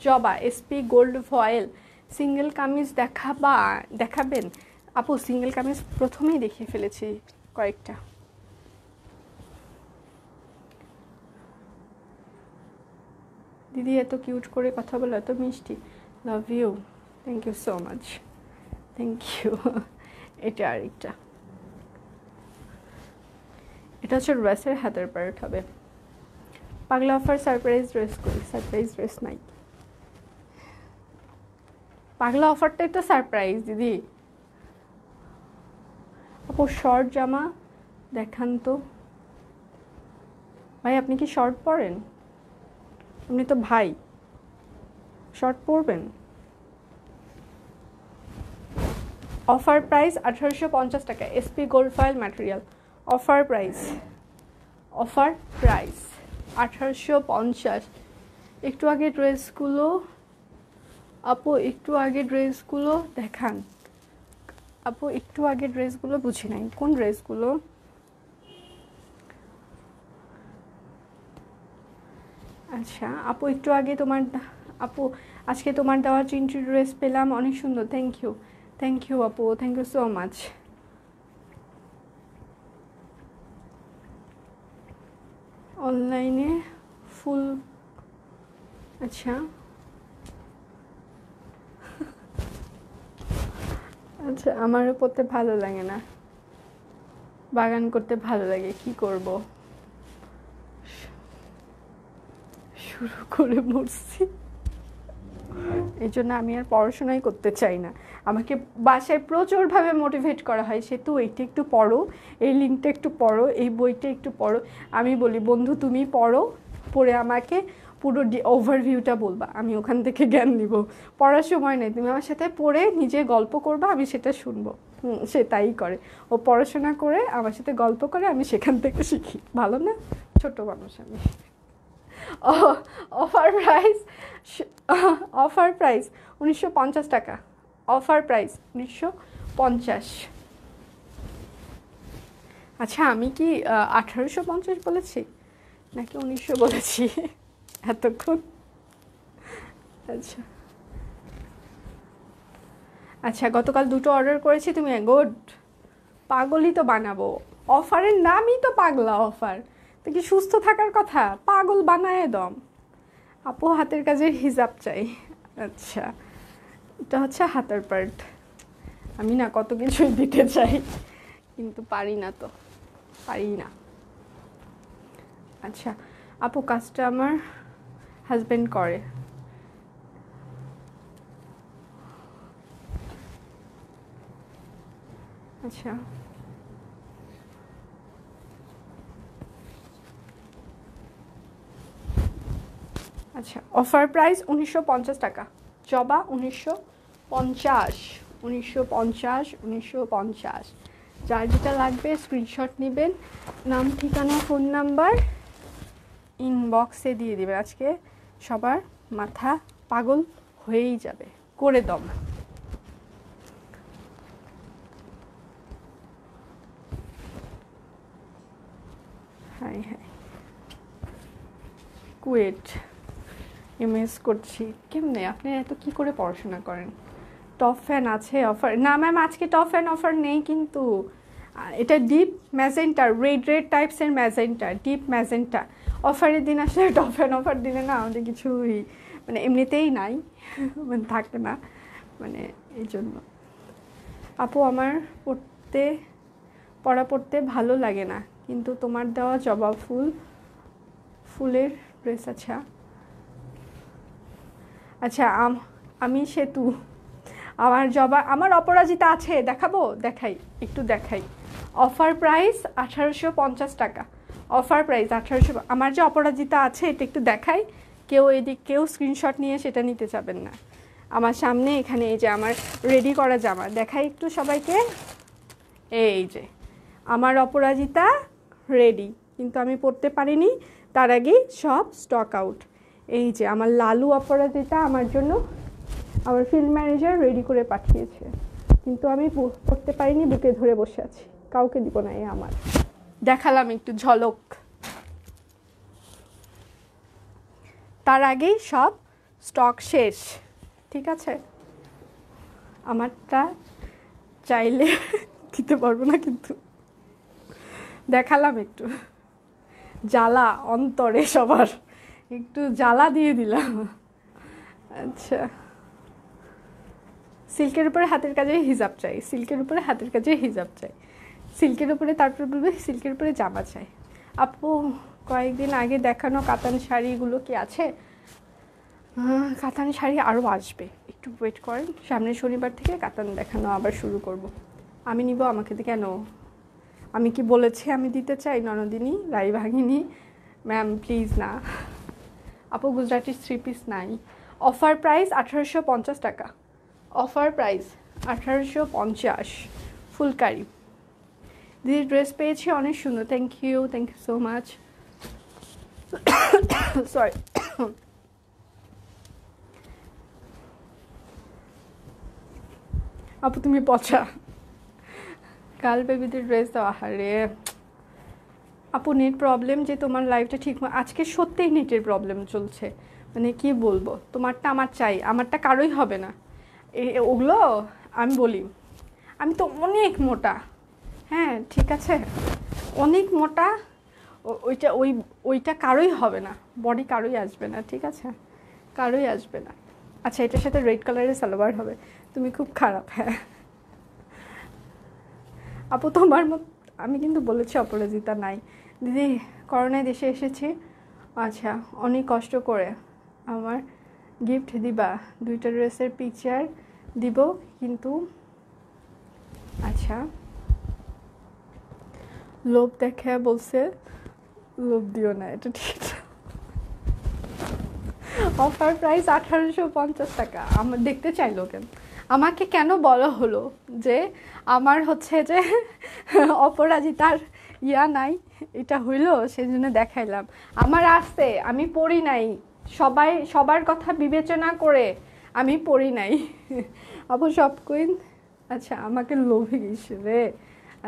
Joba SP gold foil. Single kameez দেখাবেন আপু? সিঙ্গেল কামিজ প্রথমেই দেখিয়ে ফেলেছি কয়েকটা। দিদি এত কিউট করে কথা বলো, এত মিষ্টি, love you, thank you so much, thank you. এটা আরেকটা, এটা হচ্ছে ড্রেসের হাতের পার্ট হবে। পাগলা অফার সারপ্রাইজ ড্রেস করি, সারপ্রাইজ ড্রেস নাই। পাগলা অফারটাই তো সারপ্রাইজ দিদি। আপু শর্ট জামা দেখান তো ভাই, আপনি কি শর্ট পরেন? আপনি তো ভাই, শর্ট পরবেন? অফার প্রাইস 1850 টাকা, SP gold foil material. Offer price 1850। একটু আগে ড্রেসগুলো আপু, একটু আগে ড্রেসগুলো দেখান আপু, একটু আগে ড্রেসগুলো বুঝি নাই, কোন ড্রেসগুলো? আচ্ছা আপু একটু আগে তোমার, আপু আজকে তোমার দেওয়া 3টি ড্রেস পেলাম, অনেক সুন্দর, থ্যাংক ইউ, থ্যাংক ইউ আপু, থ্যাংক ইউ সো মাচ। অনলাইনে ফুল, আচ্ছা আচ্ছা, আমারও পড়তে ভালো লাগে না, বাগান করতে ভালো লাগে, কি করব, শুরু করে মরছি। এই জন্য আমি আর পড়াশোনাই করতে চাই না। আমাকে বাসায় প্রচুরভাবে মোটিভেট করা হয়, সে তো এইটা একটু পড়ো, এই লিঙ্কটা একটু পড়ো, এই বইটা একটু পড়ো। আমি বলি বন্ধু তুমি পড়ো, পড়ে আমাকে পুরো ওভারভিউটা বলবা, আমি ওখান থেকে জ্ঞান নিব। পড়ার সময় নেই, তুমি আমার সাথে পড়ে নিজে গল্প করবা, আমি সেটা শুনবো। সে তাই করে, ও পড়াশোনা করে আমার সাথে গল্প করে, আমি সেখান থেকে শিখি। ভালো না? ছোট মানুষ আমি। অফার প্রাইস, অফার প্রাইস 1950 টাকা, অফার প্রাইস 1950। আচ্ছা আমি কি 1850 বলেছি নাকি 1900 বলেছি এতক্ষণ? আচ্ছা আচ্ছা, গতকাল 2টো অর্ডার করেছি, তুমি গুড। পাগলই তো বানাবো, অফারের নামই তো পাগলা অফার, তো কি সুস্থ থাকার কথা, পাগল বানায় দম। আপু হাতের কাজের হিসাব চাই। আচ্ছা এটা হচ্ছে হাতের পার্ট, আমি না কত কিছুই দিতে চাই কিন্তু পারি না, তো পারি না। আচ্ছা আপু কাজটা আমার হাজবেন্ড করে। আচ্ছা আচ্ছা, অফার প্রাইস 1950 টাকা, জবা 1950, 1950, 1950। যার যেটা লাগবে স্ক্রিনশট নেবেন, নাম ঠিকানা ফোন নাম্বার ইনবক্সে দিয়ে দেবেন। আজকে সবার মাথা পাগল হয়েই যাবে, করে দম। হাই হাই, কুয়েট এমএস করছি। কেমনে আপনি এত কি করে পড়াশোনা করেন? টপ ফ্যান আছে অফার? না ম্যাম আজকে টপ ফ্যান অফার নেই, কিন্তু এটা ডিপ ম্যাজেন্টা, রেড রেড টাইপসের ম্যাজেন্টা, ডিপ ম্যাজেন্টা। অফারের দিন আসলে টপ ফ্যান অফার দিলে না আমাদের কিছুই মানে এমনিতেই নাই, মানে থাকে না, মানে এই জন্য। আপু আমার পড়তে ভালো লাগে না, কিন্তু তোমার দেওয়া জবা ফুলের ড্রেস। আচ্ছা আচ্ছা, আমি সেতু, আমার জবা, আমার অপরাজিতা আছে, দেখাবো? দেখাই, একটু দেখাই। অফার প্রাইস 1850 টাকা, অফার প্রাইস 1800। আমার যে অপরাজিতা আছে এটা একটু দেখাই, কেউ স্ক্রিনশট নিয়ে সেটা নিতে চাবেন না। আমার সামনে এখানে এই যে আমার রেডি করা জামা, দেখাই একটু সবাইকে। এই যে আমার অপরাজিতা রেডি, কিন্তু আমি পরতে পারিনি, তার আগেই সব স্টক আউট। এই যে আমার লালু অপরাজিতা আমার জন্য আমার ফিল্ড ম্যানেজার রেডি করে পাঠিয়েছে, কিন্তু আমি পড়তে পারিনি, বুকে ধরে বসে আছি, কাউকে দিব না। এ আমার দেখালাম একটু ঝলক, তার আগেই সব স্টক শেষ। ঠিক আছে, আমারটা চাইলে দিতে পারবো না, কিন্তু দেখালাম একটু জ্বালা অন্তরে, সবার একটু জ্বালা দিয়ে দিলাম। আচ্ছা, সিল্কের উপরে হাতের কাজে হিজাব চাই, সিল্কের উপরে হাতের কাজে হিজাব চাই, সিল্কের উপরে, তারপরে বলবে সিল্কের উপরে জামা চাই। আপু কয়েকদিন আগে দেখানো কাতান শাড়িগুলো কি আছে? কাতান শাড়ি আরও আসবে, একটু ওয়েট করেন, সামনের শনিবার থেকে কাতান দেখানো আবার শুরু করব। আমি নিব, আমাকে কেন? আমি কি বলেছি আমি দিতে চাই? ননদিনী রাই ভাঙিনি ম্যাম, প্লিজ না। আপু গুজরাটি 3 পিস নাই, অফার প্রাইস 1850 টাকা, অফার প্রাইস 1850, ফুলকারি। দিদি ড্রেস পেয়েছি, অনেক সুন্দর, thank you so much. Sorry, আপু তুমি পচা, কাল বেবিদের ড্রেস দাও। আহারে আপু নেট প্রবলেম, যে তোমার লাইফটা ঠিক, আজকে সত্যিই নেটের প্রবলেম চলছে, মানে কি বলবো, তোমারটা আমার চাই, আমারটা কারোই হবে না। ওগুলো আমি বলি, আমি তো অনেক মোটা, হ্যাঁ ঠিক আছে, অনেক মোটা, ওইটা কারোই হবে না, বডি কারোই আসবে না, ঠিক আছে, কারোই আসবে না। আচ্ছা এটার সাথে রেড কালারের সালোয়ার হবে, তুমি খুব খারাপ। হ্যাঁ আপু তোমার মত, আমি কিন্তু বলেছি অপরাজিতা নাই। দিদি করোনায় দেশে এসেছি, আচ্ছা অনেক কষ্ট করে, আমার গিফট দিবা? 2টা ড্রেসের পিকচার দিব, কিন্তু আচ্ছা লোভ দেখে বলছে, লোভ দিও না, এটা ঠিক। অফার প্রাইস 1850 টাকা। আমার দেখতে চাইলো কেন? আমাকে কেন বলা হলো যে আমার হচ্ছে যে অপরাজিতার ইয়া নাই, এটা হইলো সেই জন্য দেখাইলাম। আমার আছে, আমি পড়ি নাই, সবার কথা বিবেচনা করে আমি পড়ি নাই। আপু সব কুইন, আচ্ছা আমাকে লোভে গেছে রে।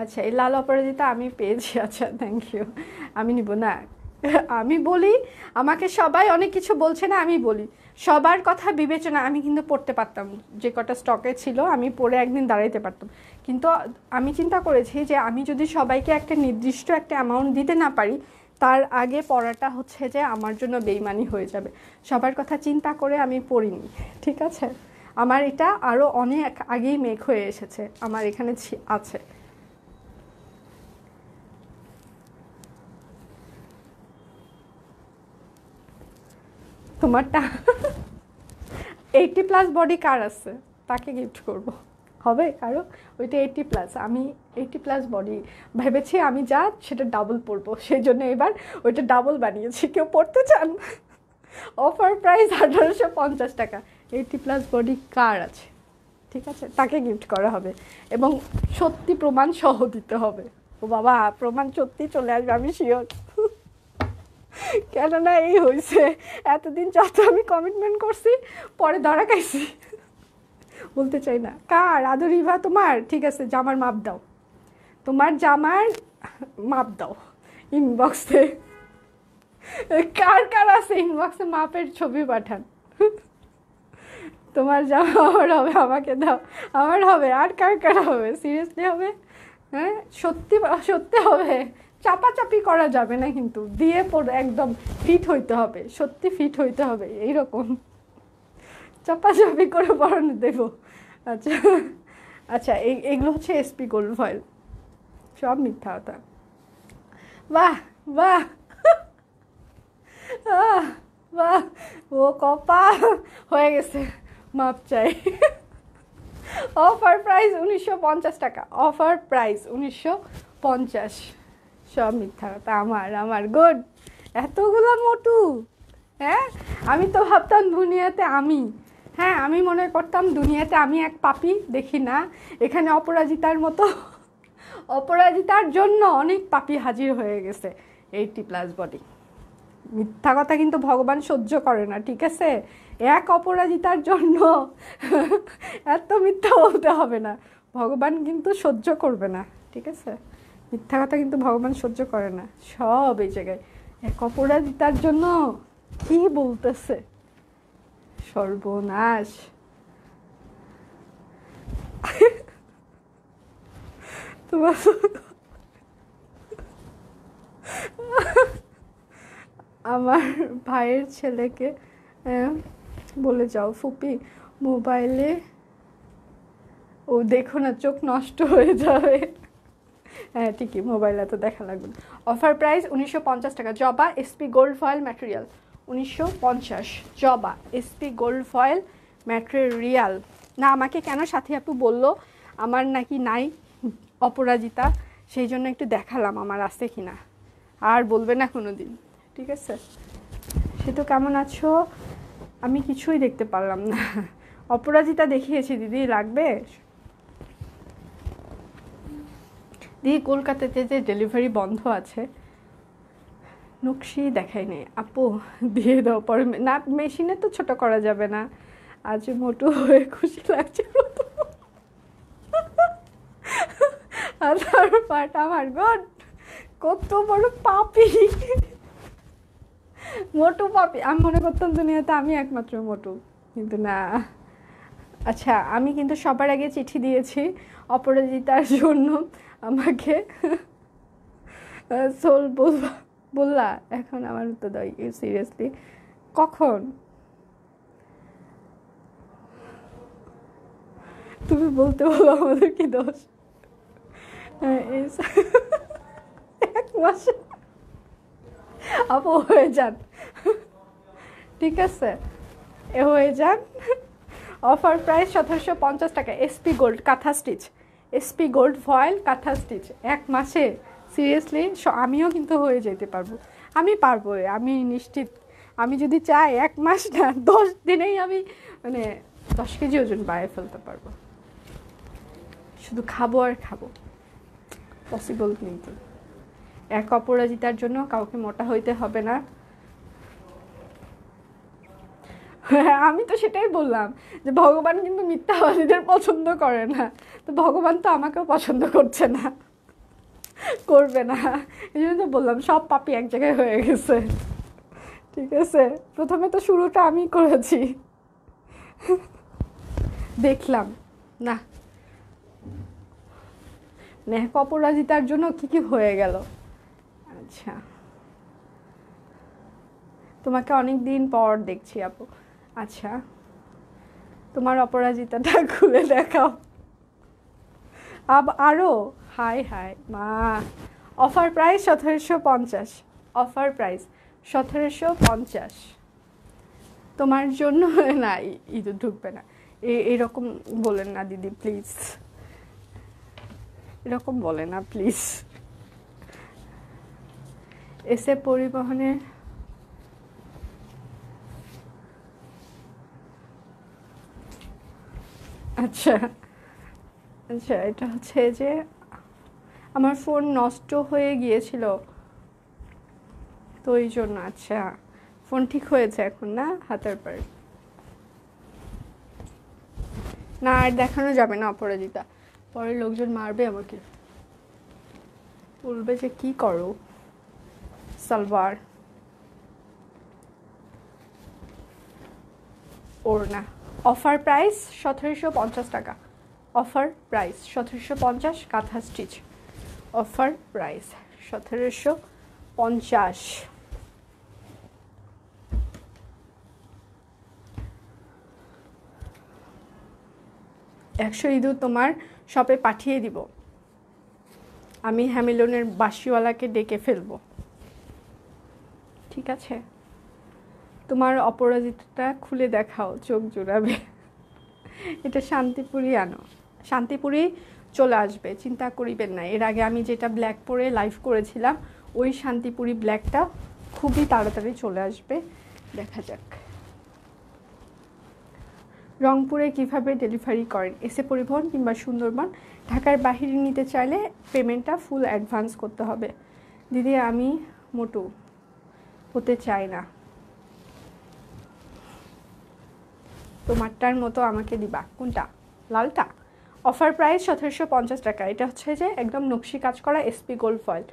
আচ্ছা এই লাল অপরাজিতা আমি পেয়েছি, আচ্ছা থ্যাংক ইউ। আমি নিব না, আমি বলি, আমাকে সবাই অনেক কিছু বলছে না, আমি বলি সবার কথা বিবেচনা, আমি কিন্তু পড়তে পারতাম, যে কটা স্টকে ছিল আমি পড়ে একদিন দাঁড়াইতে পারতাম, কিন্তু আমি চিন্তা করেছি যে আমি যদি সবাইকে একটা নির্দিষ্ট একটা অ্যামাউন্ট দিতে না পারি, তার আগে পড়াটা হচ্ছে যে আমার জন্য বেইমানি হয়ে যাবে। সবার কথা চিন্তা করে আমি পড়িনি, ঠিক আছে? আমার এটা আরও অনেক আগেই মেক হয়ে এসেছে, আমার এখানে আছে। তোমারটা 80+ বডি কার আছে তাকে গিফট করব, হবে কারো? ওইটা 80+, আমি 80+ বডি ভেবেছি, আমি যা সেটা ডাবল পরবো, সেই জন্য এবার ওইটা ডাবল বানিয়েছি। কেউ পড়তে চান? অফার প্রাইস 1850 টাকা। 80+ বডি কার আছে, ঠিক আছে, তাকে গিফট করা হবে, এবং সত্যি প্রমাণ সহ দিতে হবে। ও বাবা, প্রমাণ সত্যি চলে আসবে, আমি শিওর। কেননা এই হয়েছে, এতদিন যত আমি কমিটমেন্ট করছি, পরে ধরা খাইছি। বলতে চাই না কার। আদরিভা তোমার, ঠিক আছে, জামার মাপ দাও, তোমার জামার মাপ দাও ইনবক্সে। কার কার আছে ইনবক্সে মাপের ছবি পাঠান। তোমার জামা আমার হবে, আমাকে দাও, আমার হবে। আর কার কার হবে? সিরিয়াসলি হবে? হ্যাঁ সত্যি সত্যি হবে, চাপাচাপি করা যাবে না কিন্তু, দিয়ে পড়ে একদম ফিট হইতে হবে, সত্যি ফিট হইতে হবে, এইরকম চাপাচাপি করে পড়ানো দেব। আচ্ছা আচ্ছা, এগুলো হচ্ছে এসপি গোল্ড ফয়েল, সব মিথ্যা কথা। বাহ বাহ বাহ, ও কপা হয়ে গেছে, মাপ চাই। অফার প্রাইস 1950 টাকা, অফার প্রাইস 1950, সব মিথ্যা কথা। আমার গুড, এতগুলো মোটু। হ্যাঁ আমি তো ভাবতাম দুনিয়াতে আমি, হ্যাঁ আমি মনে করতাম দুনিয়াতে আমি এক পাপি, দেখি না এখানে অপরাজিতার মতো, অপরাজিতার জন্য অনেক পাপি হাজির হয়ে গেছে। 80+ বডি, মিথ্যা কথা কিন্তু ভগবান সহ্য করে না, ঠিক আছে? এক অপরাজিতার জন্য এত মিথ্যা বলতে হবে না, ভগবান কিন্তু সহ্য করবে না, ঠিক আছে? মিথ্যা কথা কিন্তু ভগবান সহ্য করে না, সব এই জায়গায়। এক অপরাজিতার জন্য কি বলতেছে, সর্বনাশ। তোমার আমার ভাইয়ের ছেলেকে বলে যাও ফুপি মোবাইলে, ও দেখো না চোখ নষ্ট হয়ে যাবে। হ্যাঁ ঠিকই, মোবাইল এত দেখা লাগবে না। অফার প্রাইস 1950 টাকা। Joba SP gold foil material 1950, Joba SP gold foil material. না আমাকে কেন সাথী আপু বললো আমার নাকি নাই অপরাজিতা, সেই জন্য একটু দেখালাম আমার আছে কিনা, আর বলবে না কোনো দিন, ঠিক আছে? সে তো কেমন আছো? আমি কিছুই দেখতে পারলাম না। অপরাজিতা দেখিয়েছি দিদি, লাগবে? দিদি কলকাতাতে যে ডেলিভারি বন্ধ আছে, নকশি দেখাই নেই আপু, দিয়ে দাও পরে। না মেশিনে তো ছোট করা যাবে না, আজ মোটু হয়ে খুশি লাগছে। আধার পাট আমার গড, কত বড় পাপি, মোটু পাপি। আমি মনে করতাম দুনিয়াতে আমি একমাত্র মোটু, কিন্তু না। আচ্ছা আমি কিন্তু সবার আগে চিঠি দিয়েছি অপরাজিতার জন্য, আমাকে সোল বললা, এখন আমার উত্তর দাও সিরিয়াসলি, কখন? তুমি বলতে বলো আমাদের কি দোষ? এক মাসে আপু হয়ে যান, ঠিক আছে এ হয়ে যান। অফার প্রাইস 1750 টাকা। এসপি গোল্ড কাঁথা স্টিচ, এসপি গোল্ড ফয়েল কাঁথা স্টিচ, এক মাসে সিরিয়াসলি আমিও কিন্তু হয়ে যেতে পারবো, আমি পারবো, আমি নিশ্চিত। আমি যদি চাই এক মাস না 10 দিনেই আমি মানে 10 কেজি ওজন বাড়িয়ে ফেলতে পারবো, শুধু খাবো আর খাবো, পসিবল কিন্তু। এক অপরাজিতার জন্য কাউকে মোটা হইতে হবে না। আমি তো সেটাই বললাম যে ভগবান কিন্তু মিথ্যাবাদীদের পছন্দ করে না, তো ভগবান তো আমাকেও পছন্দ করছে না, করবে না। এই জন্য তো বললাম সব পাপি এক জায়গায় হয়ে গেছে। ঠিক আছে, প্রথমে তো শুরুটা আমি করেছি, দেখলাম না এক অপরাজিতার জন্য কি কি হয়ে গেল। আচ্ছা, তোমাকে অনেক দিন পর দেখছি আপু। আচ্ছা, তোমার অপরাজিতাটা খুলে দেখাও। আরও হাই হাই মা, অফার প্রাইস 1750, অফার প্রাইস 1750 তোমার জন্য। না, ইঁদুর ঢুকবে না, এরকম বলেন না দিদি প্লিজ, এরকম বলে না প্লিজ। এসে পরিবহনের আচ্ছা আচ্ছা, এটা হচ্ছে যে আমার ফোন নষ্ট হয়ে গিয়েছিল তো এই জন্য। আচ্ছা, ফোন ঠিক হয়েছে এখন না? হাতের পর না, আর দেখানো যাবে না অপরাজিতা, পরে লোকজন মারবে আমাকে, বলবে যে কি করো। সালোয়ার ওড়না, অফার প্রাইস 1750 টাকা, অফার প্রাইস 1750, কাঁথা স্টিচ, অফার প্রাইস 1750। 100 ইঁদুর তোমার শপে পাঠিয়ে দিব, আমি হ্যামিলনের বাসিওয়ালাকে ডেকে ফেলবো, ঠিক আছে? তোমার অপরাজিতাটা খুলে দেখাও, চোখ জোড়াবে। এটা শান্তিপুরি আনো, শান্তিপুরি চলে আসবে, চিন্তা করিবেন না। এর আগে আমি যেটা ব্ল্যাক পরে লাইভ করেছিলাম ওই শান্তিপুরি ব্ল্যাকটা খুবই তাড়াতাড়ি চলে আসবে, দেখা যাক। রংপুরে কিভাবে ডেলিভারি করেন? এসে পরিবহন কিংবা সুন্দরবন? ঢাকার বাহিরে নিতে চাইলে পেমেন্টটা ফুল অ্যাডভান্স করতে হবে। দিদি আমি মোটু হতে চাই না, তোমারটার মতো আমাকে দিবা। কোনটা? লালটা? অফার প্রাইস 1750 টাকা। এটা হচ্ছে যে একদম নকশি কাজ করা SP gold foil,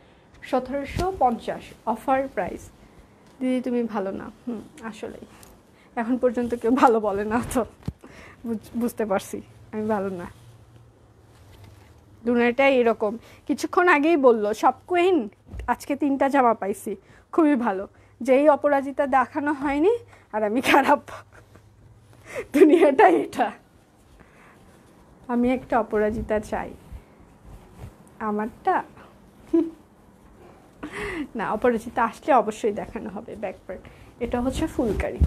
1750 offer price. দিদি তুমি ভালো না। আসলেই এখন পর্যন্ত কেউ ভালো বলে না, তো বুঝতে পারছি আমি ভালো না। দুনিয়াটাই এরকম, কিছুক্ষণ আগেই বললো সব কুইন আজকে 3টা জামা পাইছি, খুবই ভালো। যেই অপরাজিতা দেখানো হয়নি আর আমি খারাপ, দুনিয়াটা এটা। আমি একটা অপরাজিতা চাই, আমারটা না, অপরাজিতা আসলে অবশ্যই দেখানো হবে ব্যাকপার্ট। এটা হচ্ছে ফুলকারি,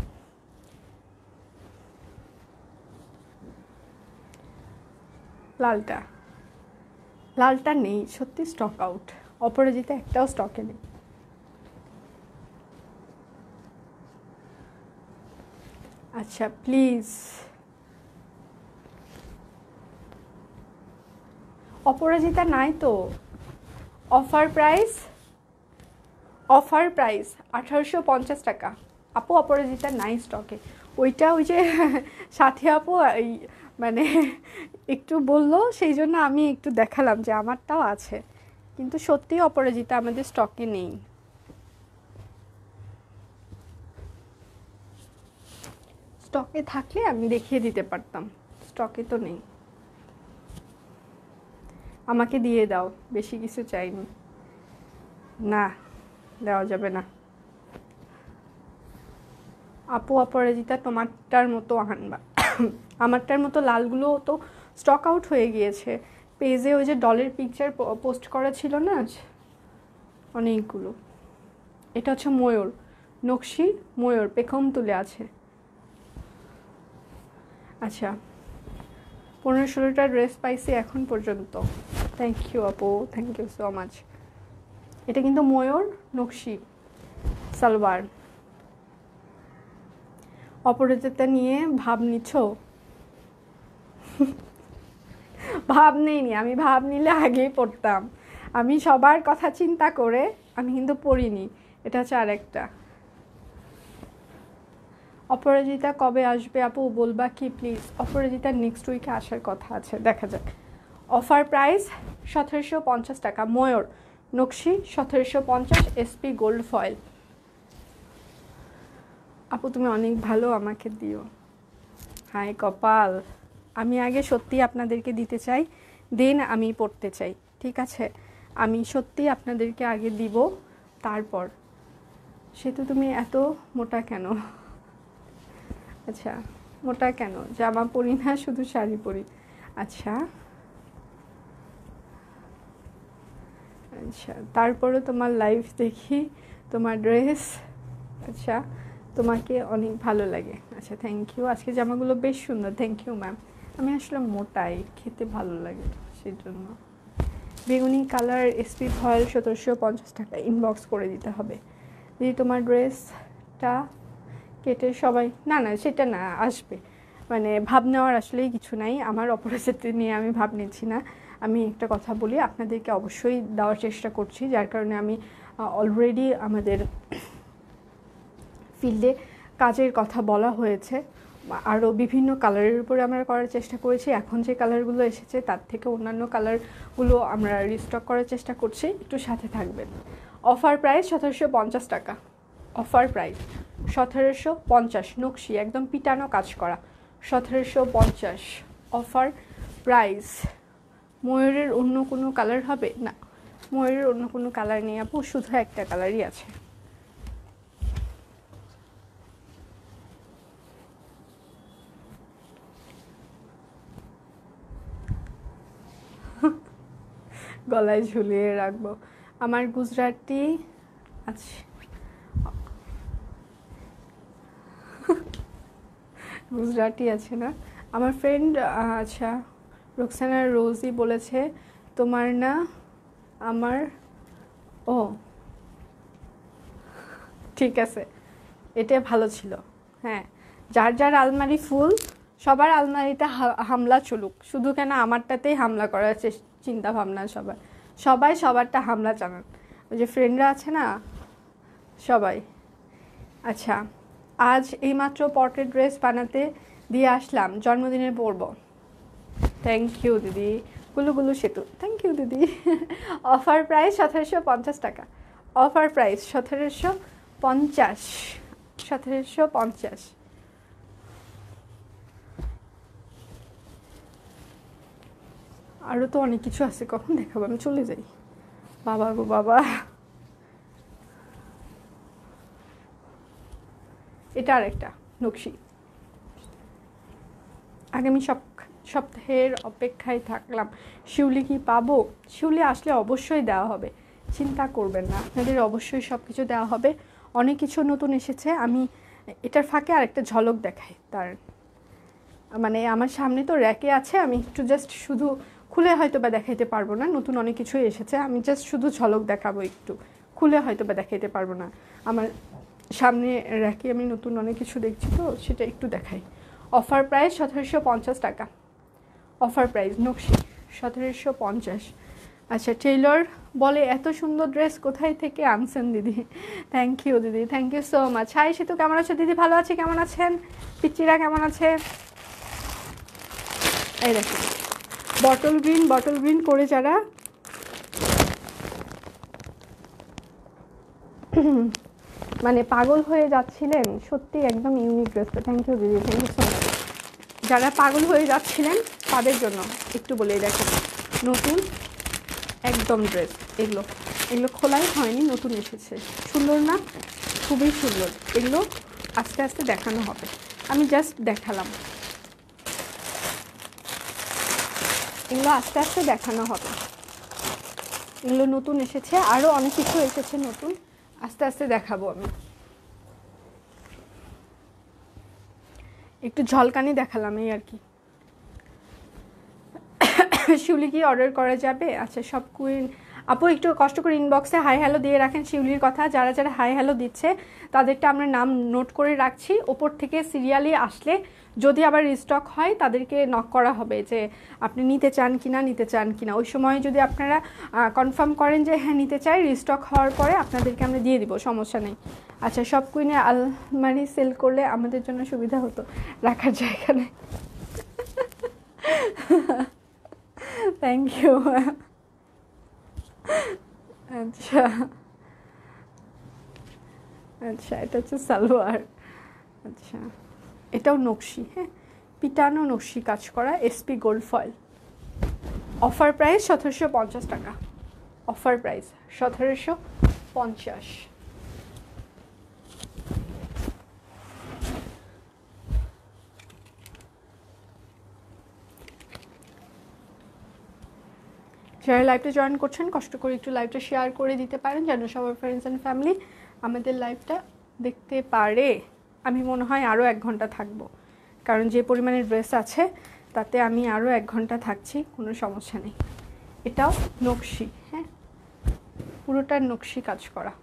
লালটা, লালটা নেই সত্যি, স্টক আউট, অপরাজিতা একটাও স্টকে নেই। আচ্ছা প্লিজ, অপরাজিতা নাই তো। অফার প্রাইস, অফার প্রাইস 1850 টাকা। আপু অপরাজিতা নাই স্টকে, ওইটা ওই যে সাথী আপু এই মানে একটু বললো, সেই জন্য আমি একটু দেখালাম যে আমারটাও আছে, কিন্তু সত্যি অপরাজিতা আমাদের স্টকে নেই। স্টকে থাকলে আমি দেখিয়ে দিতে পারতাম, স্টকে তো নেই। আমাকে দিয়ে দাও, বেশি কিছু চাইনি। না, দেওয়া যাবে না। আপু অপরাজিতা তোমারটার মতো আনবা, আমারটার মতো লালগুলো তো স্টক আউট হয়ে গিয়েছে। পেজে ওই যে ডলের পিকচার পোস্ট করা ছিল না অনেকগুলো। এটা হচ্ছে ময়ূর, নকশি ময়ূর পেখম তুলে আছে। আচ্ছা, 15-16টা ড্রেস পাইছি এখন পর্যন্ত, থ্যাংক ইউ আপু, থ্যাংক ইউ সো মাচ। এটা কিন্তু ময়ূর নকশি সালোয়ার। অপরাজিতা নিয়ে ভাব নিচ্ছ? ভাব নেইনি আমি, ভাব নিলে আগেই পড়তাম। আমি সবার কথা চিন্তা করে আমি কিন্তু পরিনি, এটা হচ্ছে আরেকটা। অপরাজিতা কবে আসবে আপু বলবা কি প্লিজ? অপরাজিতা নেক্সট উইকে আসার কথা আছে, দেখা যাক। অফার প্রাইস 1750 টাকা। ময়ূর নকশি 1750, এসপি গোল্ড ফয়েল। আপু তুমি অনেক ভালো, আমাকে দিও। হাই কপাল, আমি আগে সত্যি আপনাদেরকে দিতে চাই, দেন আমি পড়তে চাই, ঠিক আছে? আমি সত্যি আপনাদেরকে আগে দিব, তারপর। সে তো তুমি এত মোটা কেন? আচ্ছা, মোটা কেন? জামা পরি না, শুধু শাড়ি পরি। আচ্ছা আচ্ছা, তারপরে তোমার লাইভ দেখি, তোমার ড্রেস, আচ্ছা তোমাকে অনেক ভালো লাগে। আচ্ছা থ্যাংক ইউ, আজকে জামাগুলো বেশ সুন্দর, থ্যাংক ইউ ম্যাম। আমি আসলে মোটাই, খেতে ভালো লাগে সেই জন্য। বেগুনি কালার এসপি ফয়েল 1750 টাকা, ইনবক্স করে দিতে হবে। দিদি তোমার ড্রেসটা কেটে সবাই, না না সেটা না, আসবে। মানে ভাব নেওয়ার আসলেই কিছু নাই, আমার অপরাজিতা নিয়ে আমি ভাব নিচ্ছি না। আমি একটা কথা বলি, আপনাদেরকে অবশ্যই দেওয়ার চেষ্টা করছি, যার কারণে আমি অলরেডি আমাদের ফিল্ডে কাজের কথা বলা হয়েছে, আরও বিভিন্ন কালারের উপরে আমরা করার চেষ্টা করেছি। এখন যে কালারগুলো এসেছে তার থেকে অন্যান্য কালারগুলো আমরা রিস্টক করার চেষ্টা করছি, একটু সাথে থাকবেন। অফার প্রাইস 1750 টাকা, অফার প্রাইস 1750, নকশি একদম পিটানো কাজ করা, 1750 অফার প্রাইস। ময়ূরের অন্য কোনো কালার হবে না? ময়ূরের অন্য কোনো কালার নেই আপু, শুধু একটা কালারই আছে। গলায় ঝুলিয়ে রাখবো। আমার গুজরাটি আছে, গুজরাটি আছে না আমার ফ্রেন্ড। আচ্ছা রোকসানা রোজি বলেছে তোমার না আমার, ও ঠিক আছে, এটা ভালো ছিল। হ্যাঁ, যার যার আলমারি ফুল, সবার আলমারিতে হামলা চলুক, শুধু কেন আমারটাতেই হামলা করার চিন্তা ভাবনা সবার, সবাই সবারটা হামলা চালান। ওই যে ফ্রেন্ডরা আছে না সবাই। আচ্ছা, আজ এইমাত্র পটের ড্রেস বানাতে দিয়ে আসলাম, জন্মদিনে পরবো। থ্যাংক ইউ দিদি, গুলু গুলু সেতু, থ্যাংক ইউ দিদি। অফার প্রাইস 1750 টাকা, অফার প্রাইস 1750, 1750। আরও তো অনেক কিছু আছে, কখন দেখাবো, আমি চলে যাই। বাবা গো বাবা, এটা আরেকটা নকশি। আগামী সপ্তাহের অপেক্ষায় থাকলাম। শিউলি কি পাবো? শিউলি আসলে অবশ্যই দেওয়া হবে, চিন্তা করবেন না, আপনাদের অবশ্যই সব কিছু দেওয়া হবে। অনেক কিছু নতুন এসেছে, আমি এটার ফাঁকে আরেকটা ঝলক দেখাই তার। মানে আমার সামনে তো র্যাকে আছে, আমি একটু জাস্ট শুধু খুলে হয়তো বা দেখাইতে পারবো না, নতুন অনেক কিছুই এসেছে, আমি জাস্ট শুধু ঝলক দেখাবো, একটু খুলে হয়তো বা দেখাইতে পারবো না। আমার সামনে র্যাকে আমি নতুন অনেক কিছু দেখছি, তো সেটা একটু দেখাই। অফার প্রাইস 1750 টাকা, অফার প্রাইস নকশি 1750। আচ্ছা, টেইলর বলে এত সুন্দর ড্রেস কোথায় থেকে আনছেন দিদি? থ্যাংক ইউ দিদি, thank you so much. Hi Setu, কেমন আছে দিদি? ভালো আছে, কেমন আছেন? পিচ্চিরা কেমন আছে? এই দেখুন, বটল গ্রিন করে যারা মানে পাগল হয়ে যাচ্ছিলেন, সত্যি একদম ইউনিক ড্রেসটা। থ্যাংক ইউ দিদি, থ্যাংক ইউ সো মাচ। যারা পাগল হয়ে যাচ্ছিলেন তাদের জন্য একটু বলেই দেখেন, নতুন একদম ড্রেস, এগুলো এগুলো খোলাই হয়নি, নতুন এসেছে, সুন্দর না? খুবই সুন্দর। এগুলো আস্তে আস্তে দেখানো হবে, আমি জাস্ট দেখালাম, এগুলো আস্তে আস্তে দেখানো হবে। এগুলো নতুন এসেছে, আরও অনেক কিছু এসেছে নতুন, আস্তে আস্তে দেখাবো আমি। একটু ঝলকানি দেখালাম এই আর কি। শিউলি কি অর্ডার করা যাবে? আচ্ছা, সব কুইন আপু একটু কষ্ট করে ইনবক্সে হাই হ্যালো দিয়ে রাখেন শিউলির কথা। যারা যারা হাই হ্যালো দিচ্ছে তাদেরটা আমরা নাম নোট করে রাখছি, ওপর থেকে সিরিয়ালি আসলে যদি আবার রিস্টক হয় তাদেরকে নক করা হবে যে আপনি নিতে চান কিনা নিতে চান কিনা। ওই সময় যদি আপনারা কনফার্ম করেন যে হ্যাঁ নিতে চাই, রিস্টক হওয়ার পরে আপনাদেরকে আমরা দিয়ে দিব, সমস্যা নেই। আচ্ছা, সব কুইনে আলমারি সেল করলে আমাদের জন্য সুবিধা হতো, রাখার জায়গা নেই। Thank you. আচ্ছা আচ্ছা, এটা হচ্ছে সালোয়ার। আচ্ছা, এটাও নকশি, হ্যাঁ পিটানো নকশি কাজ করা, SP gold foil. Offer price 1750 টাকা, অফার প্রাইস 1750। যারা লাইভটা জয়েন করছেন কষ্ট করে একটু লাইভটা শেয়ার করে দিতে পারেন যেন সবার ফ্রেন্ডস অ্যান্ড ফ্যামিলি আমাদের লাইভটা দেখতে পারে। আমি মনে হয় আরও 1 ঘন্টা থাকবো, কারণ যে পরিমাণে ড্রেস আছে তাতে আমি আরও 1 ঘন্টা থাকছি, কোনো সমস্যা নেই। এটাও নকশি, হ্যাঁ পুরোটার নকশি কাজ করা।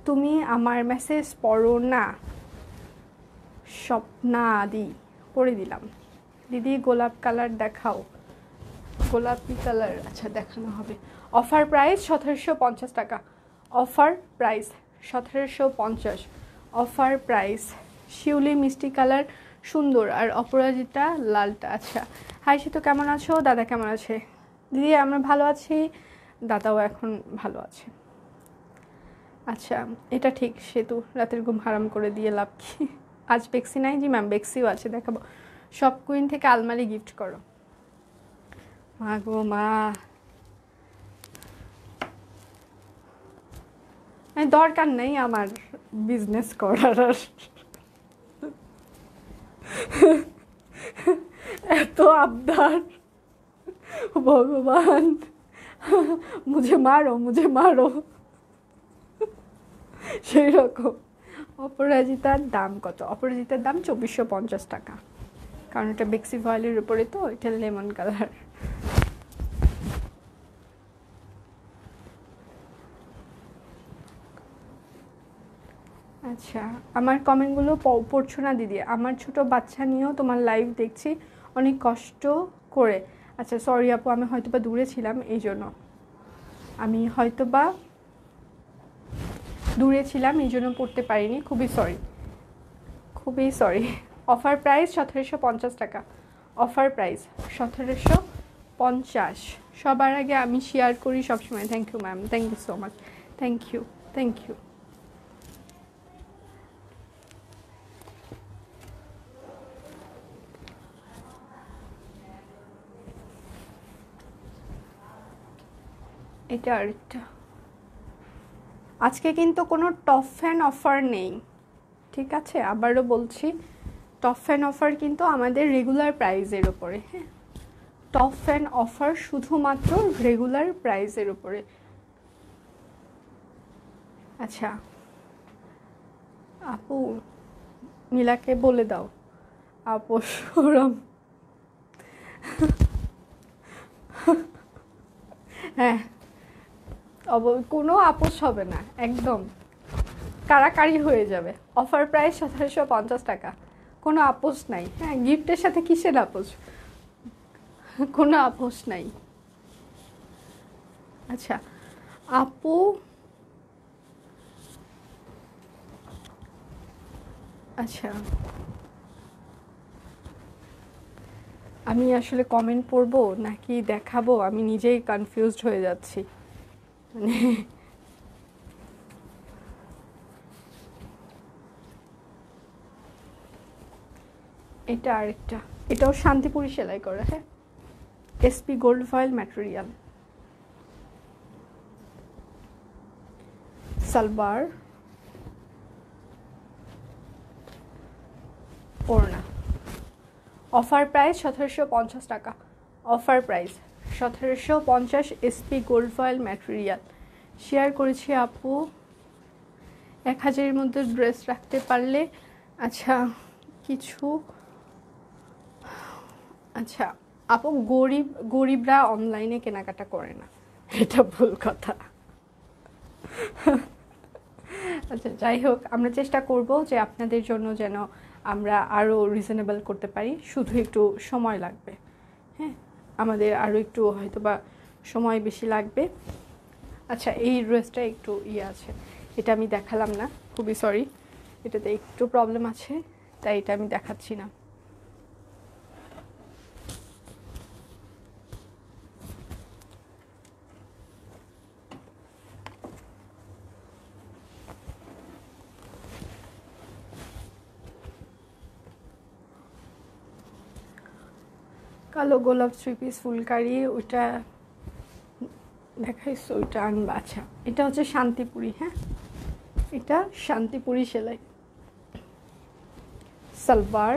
তুমি আমার মেসেজ পড়ো না, স্বপ্না দি পড়ে দিলাম। দিদি গোলাপ কালার দেখাও, গোলাপি কালার আচ্ছা দেখানো হবে। অফার প্রাইস 1750 টাকা, অফার প্রাইস 1750, অফার প্রাইস। শিউলি মিষ্টি কালার সুন্দর, আর অপরাজিতা লালটা। আচ্ছা, হাই সেতু কেমন আছো? দাদা কেমন আছে? দিদি আমরা ভালো আছি, দাদাও এখন ভালো আছে। আচ্ছা, এটা ঠিক, সেতু রাতের ঘুম হারাম করে দিয়ে লাভ কি? আজ বেক্সি নাই? জি ম্যাম বেক্সিও আছে, দেখাবো। সব কুইন থেকে আলমারি গিফট করো। মা গো মা, দরকার নেই আমার বিজনেস করার আর। এত আবদার, ভগবান মুঝে মারো মুঝে মারো, সেই রকম। অপরাজিতার দাম কত? অপরাজিতার দাম 2450 টাকা, কারণ এটা বেক্সি ফয়েলের উপরে, তো এটা লেমন কালার। আচ্ছা, আমার কমেন্টগুলো পড়ছো না দিদি? আমার ছোট বাচ্চা নিয়েও তোমার লাইভ দেখছি অনেক কষ্ট করে। আচ্ছা সরি আপু, আমি হয়তোবা দূরে ছিলাম, এই জন্য আমি হয়তোবা দূরে ছিলাম, এই জন্য পড়তে পারিনি, খুবই সরি, খুবই সরি। অফার প্রাইস 1750 টাকা, অফার প্রাইস 1750। সবার আগে আমি শেয়ার করি সবসময়। Thank you ma'am, thank you so much, thank you thank you. এটা আরেকটা। আজকে কিন্তু কোনো টপ ফ্যান অফার নেই, ঠিক আছে? আবারও বলছি, টপ ফ্যান অফার কিন্তু আমাদের রেগুলার প্রাইসের উপরে, হ্যাঁ টপ ফ্যান অফার শুধুমাত্র রেগুলার প্রাইসের উপরে। আচ্ছা আপু, নীলাকে বলে দাও আপোষ ওরম। হ্যাঁ কোনো আপোষ হবে না, একদম কারাকারি হয়ে যাবে। অফার প্রাইস 1750 টাকা, কোনো আপোষ নাই। হ্যাঁ গিফটের সাথে কিসের আপোষ? কোনো আপোষ নাই। আচ্ছা আপু, আচ্ছা আমি আসলে কমেন্ট পড়বো নাকি দেখাবো, আমি নিজেই কনফিউজড হয়ে যাচ্ছি। মানে এটা আরেকটা, এটাও শান্তিপুরি সেলাই করা, হ্যাঁ SP gold foil material. Salwar ওড়না। অফার প্রাইস 1750 টাকা, offer price 1750, SP gold foil material. Share করেছি আপু, 1000-এর মধ্যে ড্রেস রাখতে পারলে। আচ্ছা কিছু, আচ্ছা আপু গরিবরা অনলাইনে কেনাকাটা করে না, এটা ভুল কথা। আচ্ছা যাই হোক, আমরা চেষ্টা করব যে আপনাদের জন্য যেন আমরা আরও রিজনেবল করতে পারি, শুধু একটু সময় লাগবে। হ্যাঁ, আমাদের আরও একটু হয়তো বা সময় বেশি লাগবে। আচ্ছা, এই ড্রেসটা একটু আছে, এটা আমি দেখালাম না, খুবই সরি, এটাতে একটু প্রবলেম আছে, তাই এটা আমি দেখাচ্ছি না। কালো গোলাপ 3 পিস ফুলকারি, ওইটা দেখাইছো, ওইটা আনবা। আচ্ছা, এটা হচ্ছে শান্তিপুরি। হ্যাঁ, এটা শান্তিপুরি সেলাই সালোয়ার,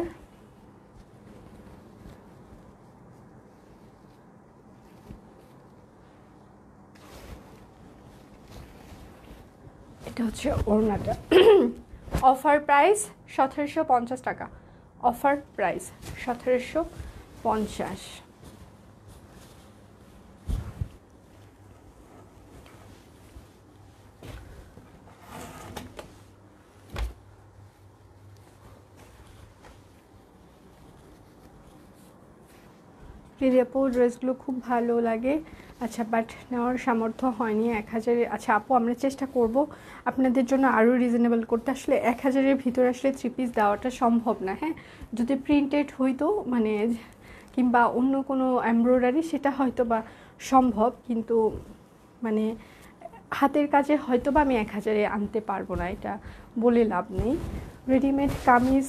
এটা হচ্ছে ওড়নাটা। অফার প্রাইস 1750 টাকা, অফার প্রাইস 1750। আপু ড্রেসগুলো খুব ভালো লাগে। আচ্ছা, বাট নেওয়ার সামর্থ্য হয়নি 1000। আচ্ছা আপু, আমরা চেষ্টা করব আপনাদের জন্য আরও রিজনেবল করতে। আসলে 1000-এর ভিতরে আসলে 3 পিস দেওয়াটা সম্ভব না। হ্যাঁ, যদি প্রিন্টেড হইতো মানে কিংবা অন্য কোনো এমব্রয়ডারি, সেটা হয়তো বা সম্ভব, কিন্তু মানে হাতের কাজে হয়তো বা আমি 1000-এ আনতে পারবো না, এটা বলে লাভ নেই। রেডিমেড কামিজ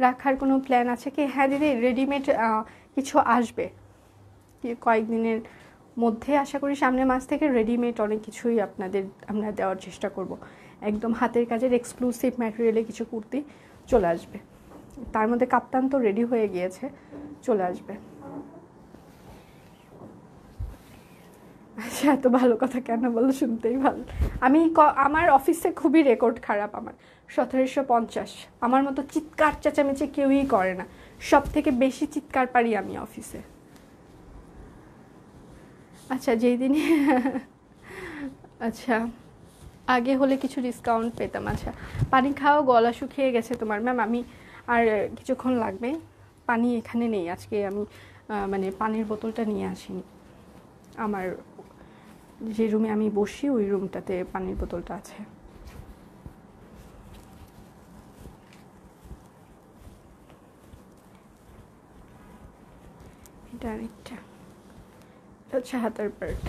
রাখার কোনো প্ল্যান আছে কি? হ্যাঁ দিদি, রেডিমেড কিছু আসবে কয়েকদিনের মধ্যে, আশা করি সামনের মাস থেকে রেডিমেড অনেক কিছুই আপনাদের আমরা দেওয়ার চেষ্টা করব। একদম হাতের কাজের এক্সক্লুসিভ ম্যাটেরিয়ালে কিছু কুর্তি চলে আসবে। তার মধ্যে কাপ্তান তো রেডি হয়ে গিয়েছে, চলে আসবে। আচ্ছা, এত ভালো কথা কেন বলো, শুনতেই ভালো। আমার অফিসে খুবই রেকর্ড খারাপ আমার, 1750। আমার মতো চিৎকার চেঁচামেচি কেউই করে না, সব থেকে বেশি চিৎকার পারি আমি অফিসে। আচ্ছা, যেই দিন আচ্ছা, আগে হলে কিছু ডিসকাউন্ট পেতাম। আচ্ছা, পানি খাওয়া, গলা শুকিয়ে গেছে তোমার ম্যাম, আমি আর কিছুক্ষণ লাগবে। পানি এখানে নেই আজকে, আমি মানে পানির বোতলটা নিয়ে আসিনি। আমার যে রুমে আমি বসি ওই রুমটাতে পানির বোতলটা আছে। এটা আরেকটা, হচ্ছে হাতার পার্ট।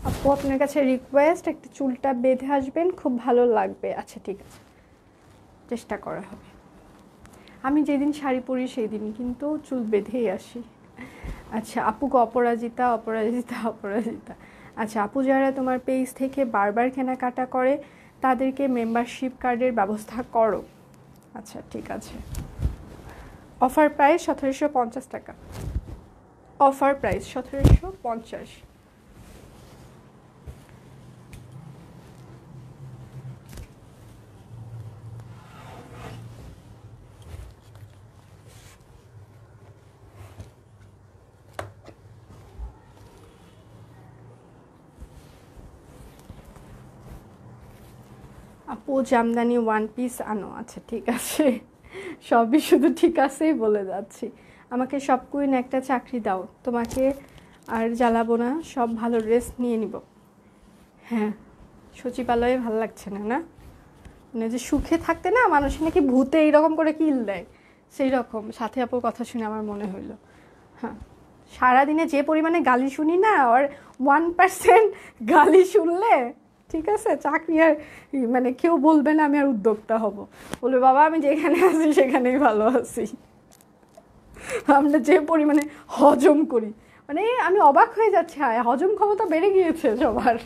আপু, আপনার কাছে রিকোয়েস্ট, একটু চুলটা বেঁধে আসবেন, খুব ভালো লাগবে। আচ্ছা ঠিক আছে, চেষ্টা করা হবে। আমি যেদিন শাড়ি পরি সেই দিন কিন্তু চুল বেঁধেই আসি। আচ্ছা আপুকে অপরাজিতা অপরাজিতা অপরাজিতা। আচ্ছা আপু, যারা তোমার পেজ থেকে বারবার কেনাকাটা করে তাদেরকে মেম্বারশিপ কার্ডের ব্যবস্থা করো। আচ্ছা ঠিক আছে। অফার প্রাইস 1750 টাকা, অফার প্রাইস 1750। আপু জামদানি 1 পিস আনো। আচ্ছা ঠিক আছে, সবই শুধু ঠিক আছেই বলে যাচ্ছি। আমাকে সব কুইন একটা চাকরি দাও, তোমাকে আর জ্বালাবো না, সব ভালো ড্রেস নিয়ে নিব। হ্যাঁ, সচিবালয়ে ভালো লাগছে না, না মানে যে সুখে থাকতে না মানুষ নাকি ভূতে এইরকম করে কিল দেয়, সেই রকম সাথে আপুর কথা শুনে আমার মনে হইলো। হ্যাঁ, সারাদিনে যে পরিমাণে গালি শুনি না, আর 1% গালি শুনলে ঠিক আছে, চাকরি আর মানে কেউ বলবে না আমি আর উদ্যোক্তা হব, বলবে বাবা আমি যেখানে আছি সেখানেই ভালো আছি। আমরা যে পরিমাণে হজম করি, মানে আমি অবাক হয়ে যাচ্ছি, হজম ক্ষমতা বেড়ে গিয়েছে সবার।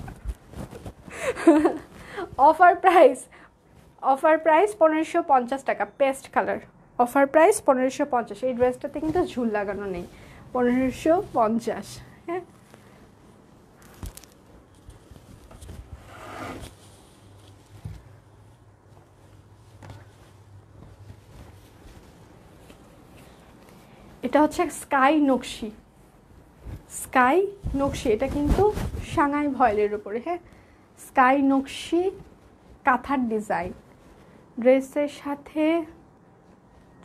অফার প্রাইস, অফার প্রাইস 1550 টাকা, পেস্ট কালার, অফার প্রাইস 1550। এই ড্রেসটাতে কিন্তু ঝুল লাগানো নেই, 1550। হ্যাঁ, এটা হচ্ছে স্কাই নকশি, স্কাই নকশি, এটা কিন্তু সাংহাই ভয়েলের উপরে, হ্যাঁ, স্কাই নকশি কাঁথার ডিজাইন। ড্রেসের সাথে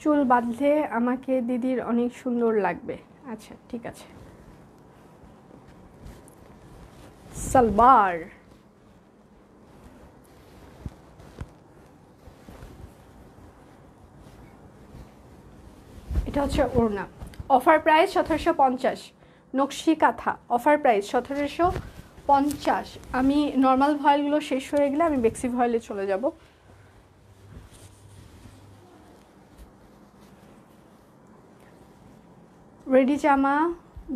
চুল বাঁধলে আমাকে দিদির অনেক সুন্দর লাগবে। আচ্ছা ঠিক আছে। সালবার, এটা হচ্ছে ওড়না। অফার প্রাইস 1750, নকশি কাঁথা, অফার প্রাইস 1750। আমি নর্মাল ভয়েলগুলো শেষ হয়ে গেলে আমি বেক্সি ভয়েলে চলে যাব। রেডি জামা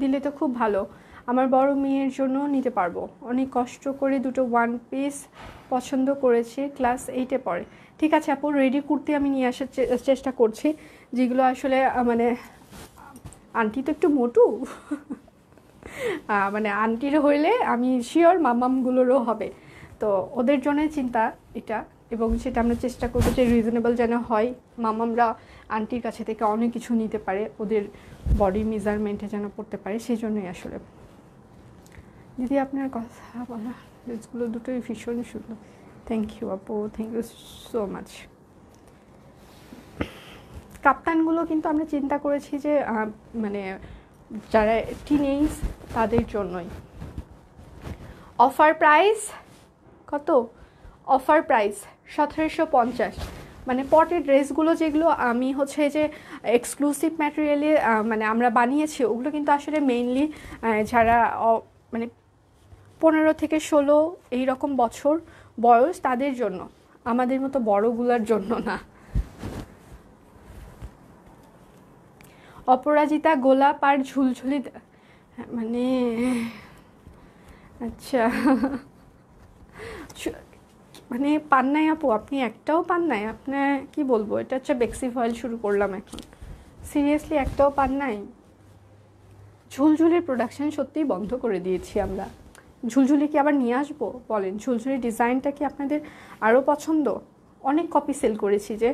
দিলে তো খুব ভালো, আমার বড় মেয়ের জন্য নিতে পারবো। অনেক কষ্ট করে দুটো ওয়ান পিস পছন্দ করেছি, ক্লাস 8-এ পড়ে। ঠিক আছে আপু, রেডি কুর্তি আমি নিয়ে আসার চেষ্টা করছি, যেগুলো আসলে মানে আন্টি তো একটু মোটু মানে আন্টির হইলে আমি শিওর মামামগুলোরও হবে, তো ওদের জন্য চিন্তা এটা। এবং সেটা আমরা চেষ্টা করবো যে রিজনেবল যেন হয়, মামামরা আন্টির কাছে থেকে অনেক কিছু নিতে পারে, ওদের বডি মেজারমেন্টে যেন পড়তে পারে, সেই জন্যই আসলে। দিদি আপনার কথা বলা ড্রেসগুলো দুটোই ভীষণ সুন্দর। থ্যাংক ইউ আপু, থ্যাংক ইউ সো মাচ। কাপ্তানগুলো কিন্তু আমরা চিন্তা করেছি যে মানে যারা টিনেজ তাদের জন্যই। অফার প্রাইস কত? Offer price 1750। মানে পটের ড্রেসগুলো যেগুলো আমি হচ্ছে যে এক্সক্লুসিভ ম্যাটেরিয়ালে মানে আমরা বানিয়েছি, ওগুলো কিন্তু আসলে মেইনলি যারা মানে 15 থেকে 16 এইরকম বছর বয়স তাদের জন্য, আমাদের মতো বড়গুলার জন্য না। অপরাজিতা গোলাপ আর ঝুলঝুলি মানে আচ্ছা মানে পান নাই আপু, আপনি একটাও পান নাই? আপনার কি বলবো, এটা হচ্ছে বেক্সি ভয়েল শুরু করলাম এখন, সিরিয়াসলি একটাও পান নাই? ঝুলঝুলির প্রোডাকশন সত্যিই বন্ধ করে দিয়েছি আমরা। ঝুলঝুলি কি আবার নিয়ে আসবো বলেন? ঝুলঝুলির ডিজাইনটা কি আপনাদের আরও পছন্দ? অনেক কপি সেল করেছি যে,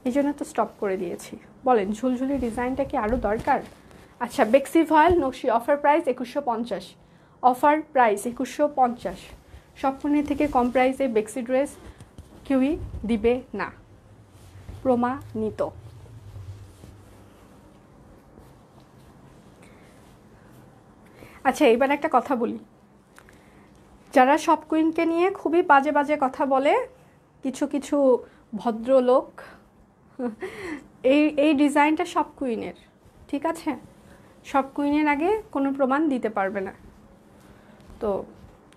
এই জন্য তো স্টপ করে দিয়েছি। বলেন ঝুলঝুলির ডিজাইনটা কি আরও দরকার? আচ্ছা বেক্সি ভয়েল নকশি, অফার প্রাইস 2150, অফার প্রাইস 2150। সবকনের থেকে কম প্রাইসে বেক্সি ড্রেস কেউই দিবে না, প্রমাণিত। আচ্ছা এবার একটা কথা বলি, যারা সব কুইনকে নিয়ে খুবই বাজে বাজে কথা বলে, কিছু কিছু ভদ্রলোক, এই ডিজাইনটা সব কুইনের, ঠিক আছে? সব কুইনের আগে কোনো প্রমাণ দিতে পারবে না। তো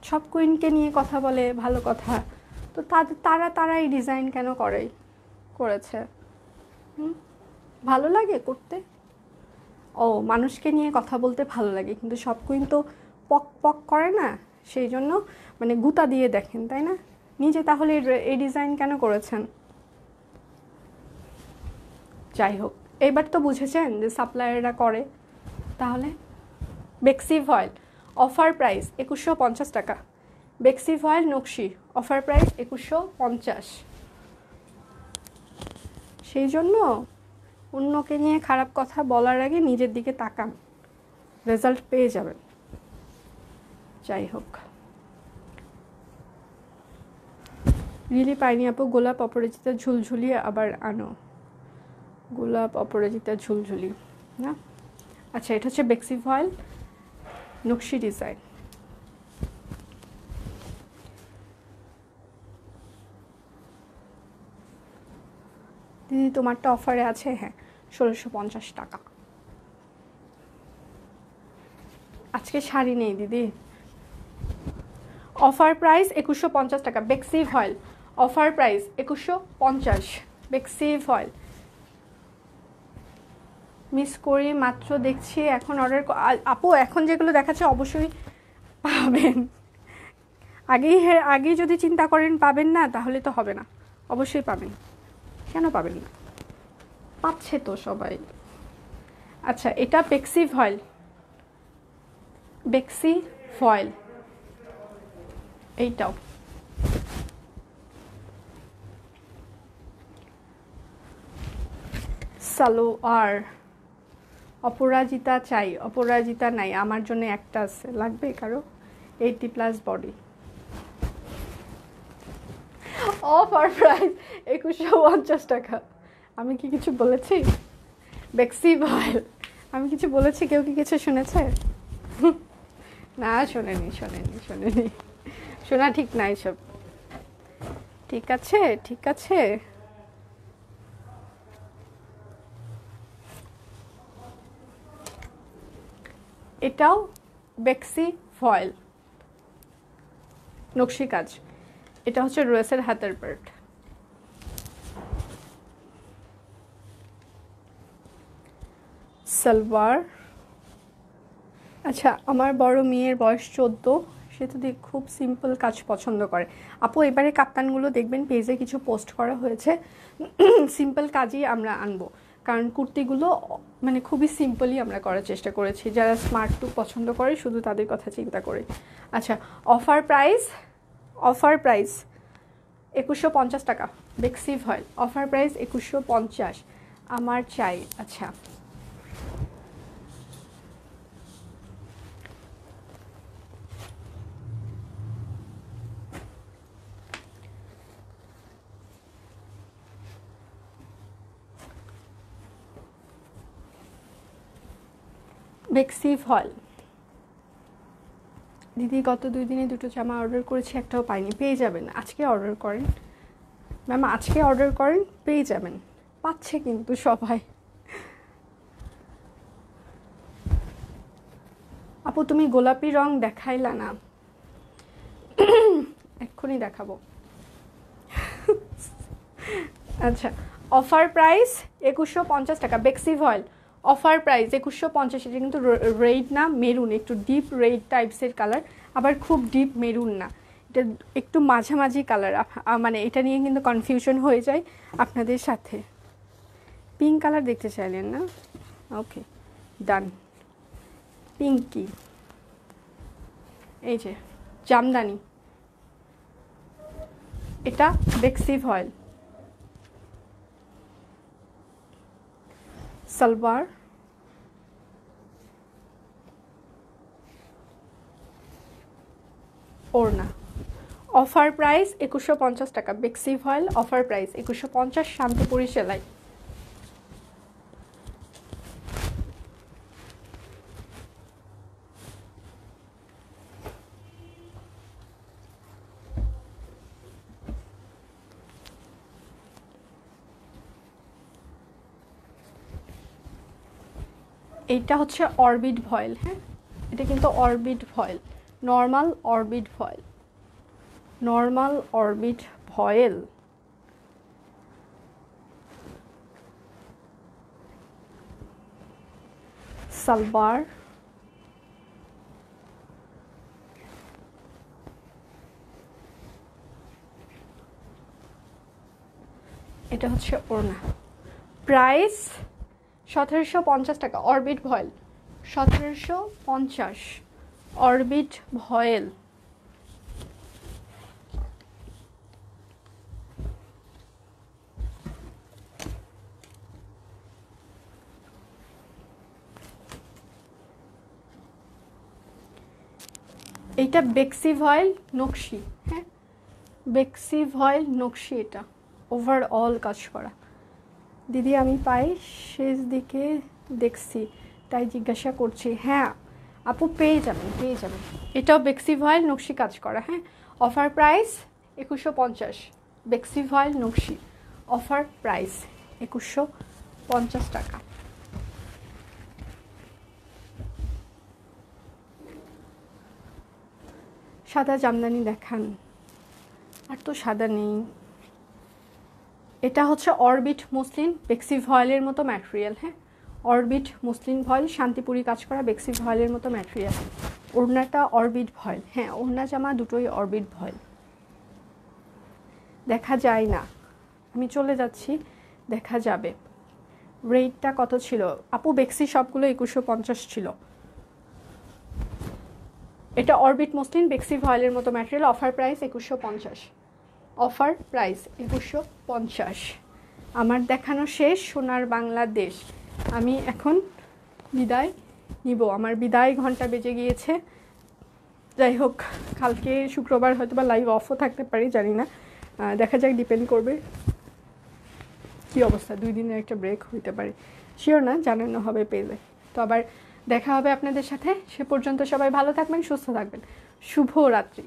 সব কুইনকে নিয়ে কথা বলে ভালো কথা, তো তারা এই ডিজাইন কেন করেছে? ভালো লাগে করতে? ও মানুষকে নিয়ে কথা বলতে ভালো লাগে, কিন্তু সব কুইন তো পক পক করে না, সেই জন্য মানে গুতা দিয়ে দেখেন, তাই না? নিজে তাহলে এই ডিজাইন কেন করেছেন? যাই হোক, এবার তো বুঝেছেন যে সাপ্লায়াররা করে। তাহলে বেক্সি ভয়েল অফার প্রাইস 2150 টাকা, বেক্সি ভয়েল নকশি অফার প্রাইস 2150। সেই জন্য অন্যকে নিয়ে খারাপ কথা বলার আগে নিজের দিকে তাকান, রেজাল্ট পেয়ে যাবেন। যাই হোক, রিলি পাইনি আপু, গোলাপ অপরাজিতা ঝুলঝুলি আবার আনো। গোলাপ অপরাজিতা ঝুলঝুলি না? আচ্ছা এটা হচ্ছে বেক্সি ভয়েল নকশি ডিজাইন। দিদি তোমারটা অফারে আছে? হ্যাঁ 1650 টাকা। আজকে শাড়ি নেই দিদি। অফার প্রাইস 2150 টাকা, বেক্সি ভয়েল অফার প্রাইস 2150, বেক্সি ভয়েল। মিস করি মাত্র দেখছি, এখন অর্ডার আপু এখন যেগুলো দেখাচ্ছে অবশ্যই পাবেন। আগেই যদি চিন্তা করেন পাবেন না, তাহলে তো হবে না, অবশ্যই পাবেন। কেন পাবেন না? পাচ্ছে তো সবাই। আচ্ছা এটা বেক্সি ভয়েল, বেক্সি ভয়েল এইটাও সালোয়ার, অপরাজিতা চাই, অপরাজিতা নাই, আমার জন্য একটা আছে, লাগবে কারো? 80+ বডি। অফার প্রাইস 2150 টাকা। আমি কি কিছু বলেছি? বেক্সি ভয়েল, আমি কিছু বলেছি? কেউ কি কিছু শুনেছে? না, শোনেনি, শোনেনি, শোনেনি, শোনা ঠিক না এসব। ঠিক আছে, ঠিক আছে। এটাও বেক্সি ফয়েল, নকশি কাজ। এটা হচ্ছে রোয়েসের হাতের পার্ট। সালোয়ার। আচ্ছা, আমার বড় মেয়ের বয়স 14, সে তো খুব সিম্পল কাজ পছন্দ করে। আপু এবারে কাপ্তানগুলো দেখবেন পেজে কিছু পোস্ট করা হয়েছে, সিম্পল কাজই আমরা আনবো, কারণ কুর্তিগুলো মানে খুবই সিম্পলই আমরা করার চেষ্টা করেছি, যারা স্মার্ট টুক পছন্দ করে শুধু তাদের কথা চিন্তা করে। আচ্ছা, অফার প্রাইস, অফার প্রাইস 2150 টাকা বেক্সি ভয়েল, অফার প্রাইস 2150 আমার চাই। আচ্ছা, বেক্সি ভয়েল। দিদি গত 2 দিনে 2টো জামা অর্ডার করেছি, একটাও পাইনি। পেয়ে যাবেন, আজকে অর্ডার করেন ম্যাম, আজকে অর্ডার করেন, পেয়ে যাবেন। পাচ্ছে কিন্তু সবাই। আপু তুমি গোলাপি রং দেখাইলা না, এক্ষুনি দেখাবো। আচ্ছা, অফার প্রাইস 2150 টাকা বেক্সি ভয়েল, অফার প্রাইস 2150। এটা কিন্তু রেড না, মেরুন, একটু ডিপ রেড টাইপসের কালার, আবার খুব ডিপ মেরুন না, এটা একটু মাঝামাঝি কালার। মানে এটা নিয়ে কিন্তু কনফিউশন হয়ে যায় আপনাদের সাথে। পিঙ্ক কালার দেখতে চাইলেন না? ওকে, ডান। পিঙ্কি, এই যে জামদানি, এটা বেক্সি ভয়েল। সালোয়ার, ওড়না। অফার প্রাইস 2150 টাকা বেক্সি ভয়েল, অফার প্রাইস 2150, শান্তিপুরি সেলাই। এইটা হচ্ছে অরবিট ভয়েল, হ্যাঁ এটা কিন্তু অরবিট ভয়েল, নর্মাল অরবিট ভয়েল, নর্মাল অরবিট ভয়েল। সালোয়ার, এটা হচ্ছে ওড়না। প্রাইস 1750 টাকা অরবিট ভয়েল, 1750 অরবিট ভয়েল। এইটা বেক্সি ভয়েল নকশি, হ্যাঁ বেক্সি ভয়েল নকশি, এটা ওভারঅল কাজ করা। দিদি আমি পাই শেষ দিকে দেখছি তাই জিজ্ঞাসা করছি। হ্যাঁ আপু পেয়ে যাবেন, পেয়ে যাবেন। এটাও বেক্সি ভয়েল নকশি কাজ করা, হ্যাঁ অফার প্রাইস 2150 বেক্সি ভয়েল নকশি, অফার প্রাইস 2150 টাকা। সাদা জামদানি দেখান, আর তো সাদা নেই। এটা হচ্ছে অরবিট মসলিন, বেক্সি ভয়েলের মতো ম্যাটেরিয়াল, হ্যাঁ অরবিট মসলিন ভয়েল, শান্তিপুরি কাজ করা বেক্সি ভয়েলের মতো ম্যাটেরিয়াল। ওড়নাটা অরবিট ভয়েল, হ্যাঁ ওড়না জামা দুটোই অরবিট ভয়েল। দেখা যায় না, আমি চলে যাচ্ছি, দেখা যাবে। রেটটা কত ছিল আপু? বেক্সি সবগুলো 2150 ছিল। এটা অরবিট মসলিন বেক্সি ভয়েলের মতো material, offer price 2150, offer price 2150। আমার দেখানো শেষ সোনার বাংলাদেশ। আমি এখন বিদায় নিব, আমার বিদায় ঘন্টা বেজে গিয়েছে। যাই হোক, কালকে শুক্রবার হয়তো বা লাইভ অফও থাকতে পারি, জানি না, দেখা যাক, ডিপেন্ড করবে কি অবস্থা। 2 দিনের একটা ব্রেক হইতে পারে, শিওর না, জানানো হবে পেজে। তো আবার দেখা হবে আপনাদের সাথে, সে পর্যন্ত সবাই ভালো থাকবেন, সুস্থ থাকবেন, শুভ রাত্রি।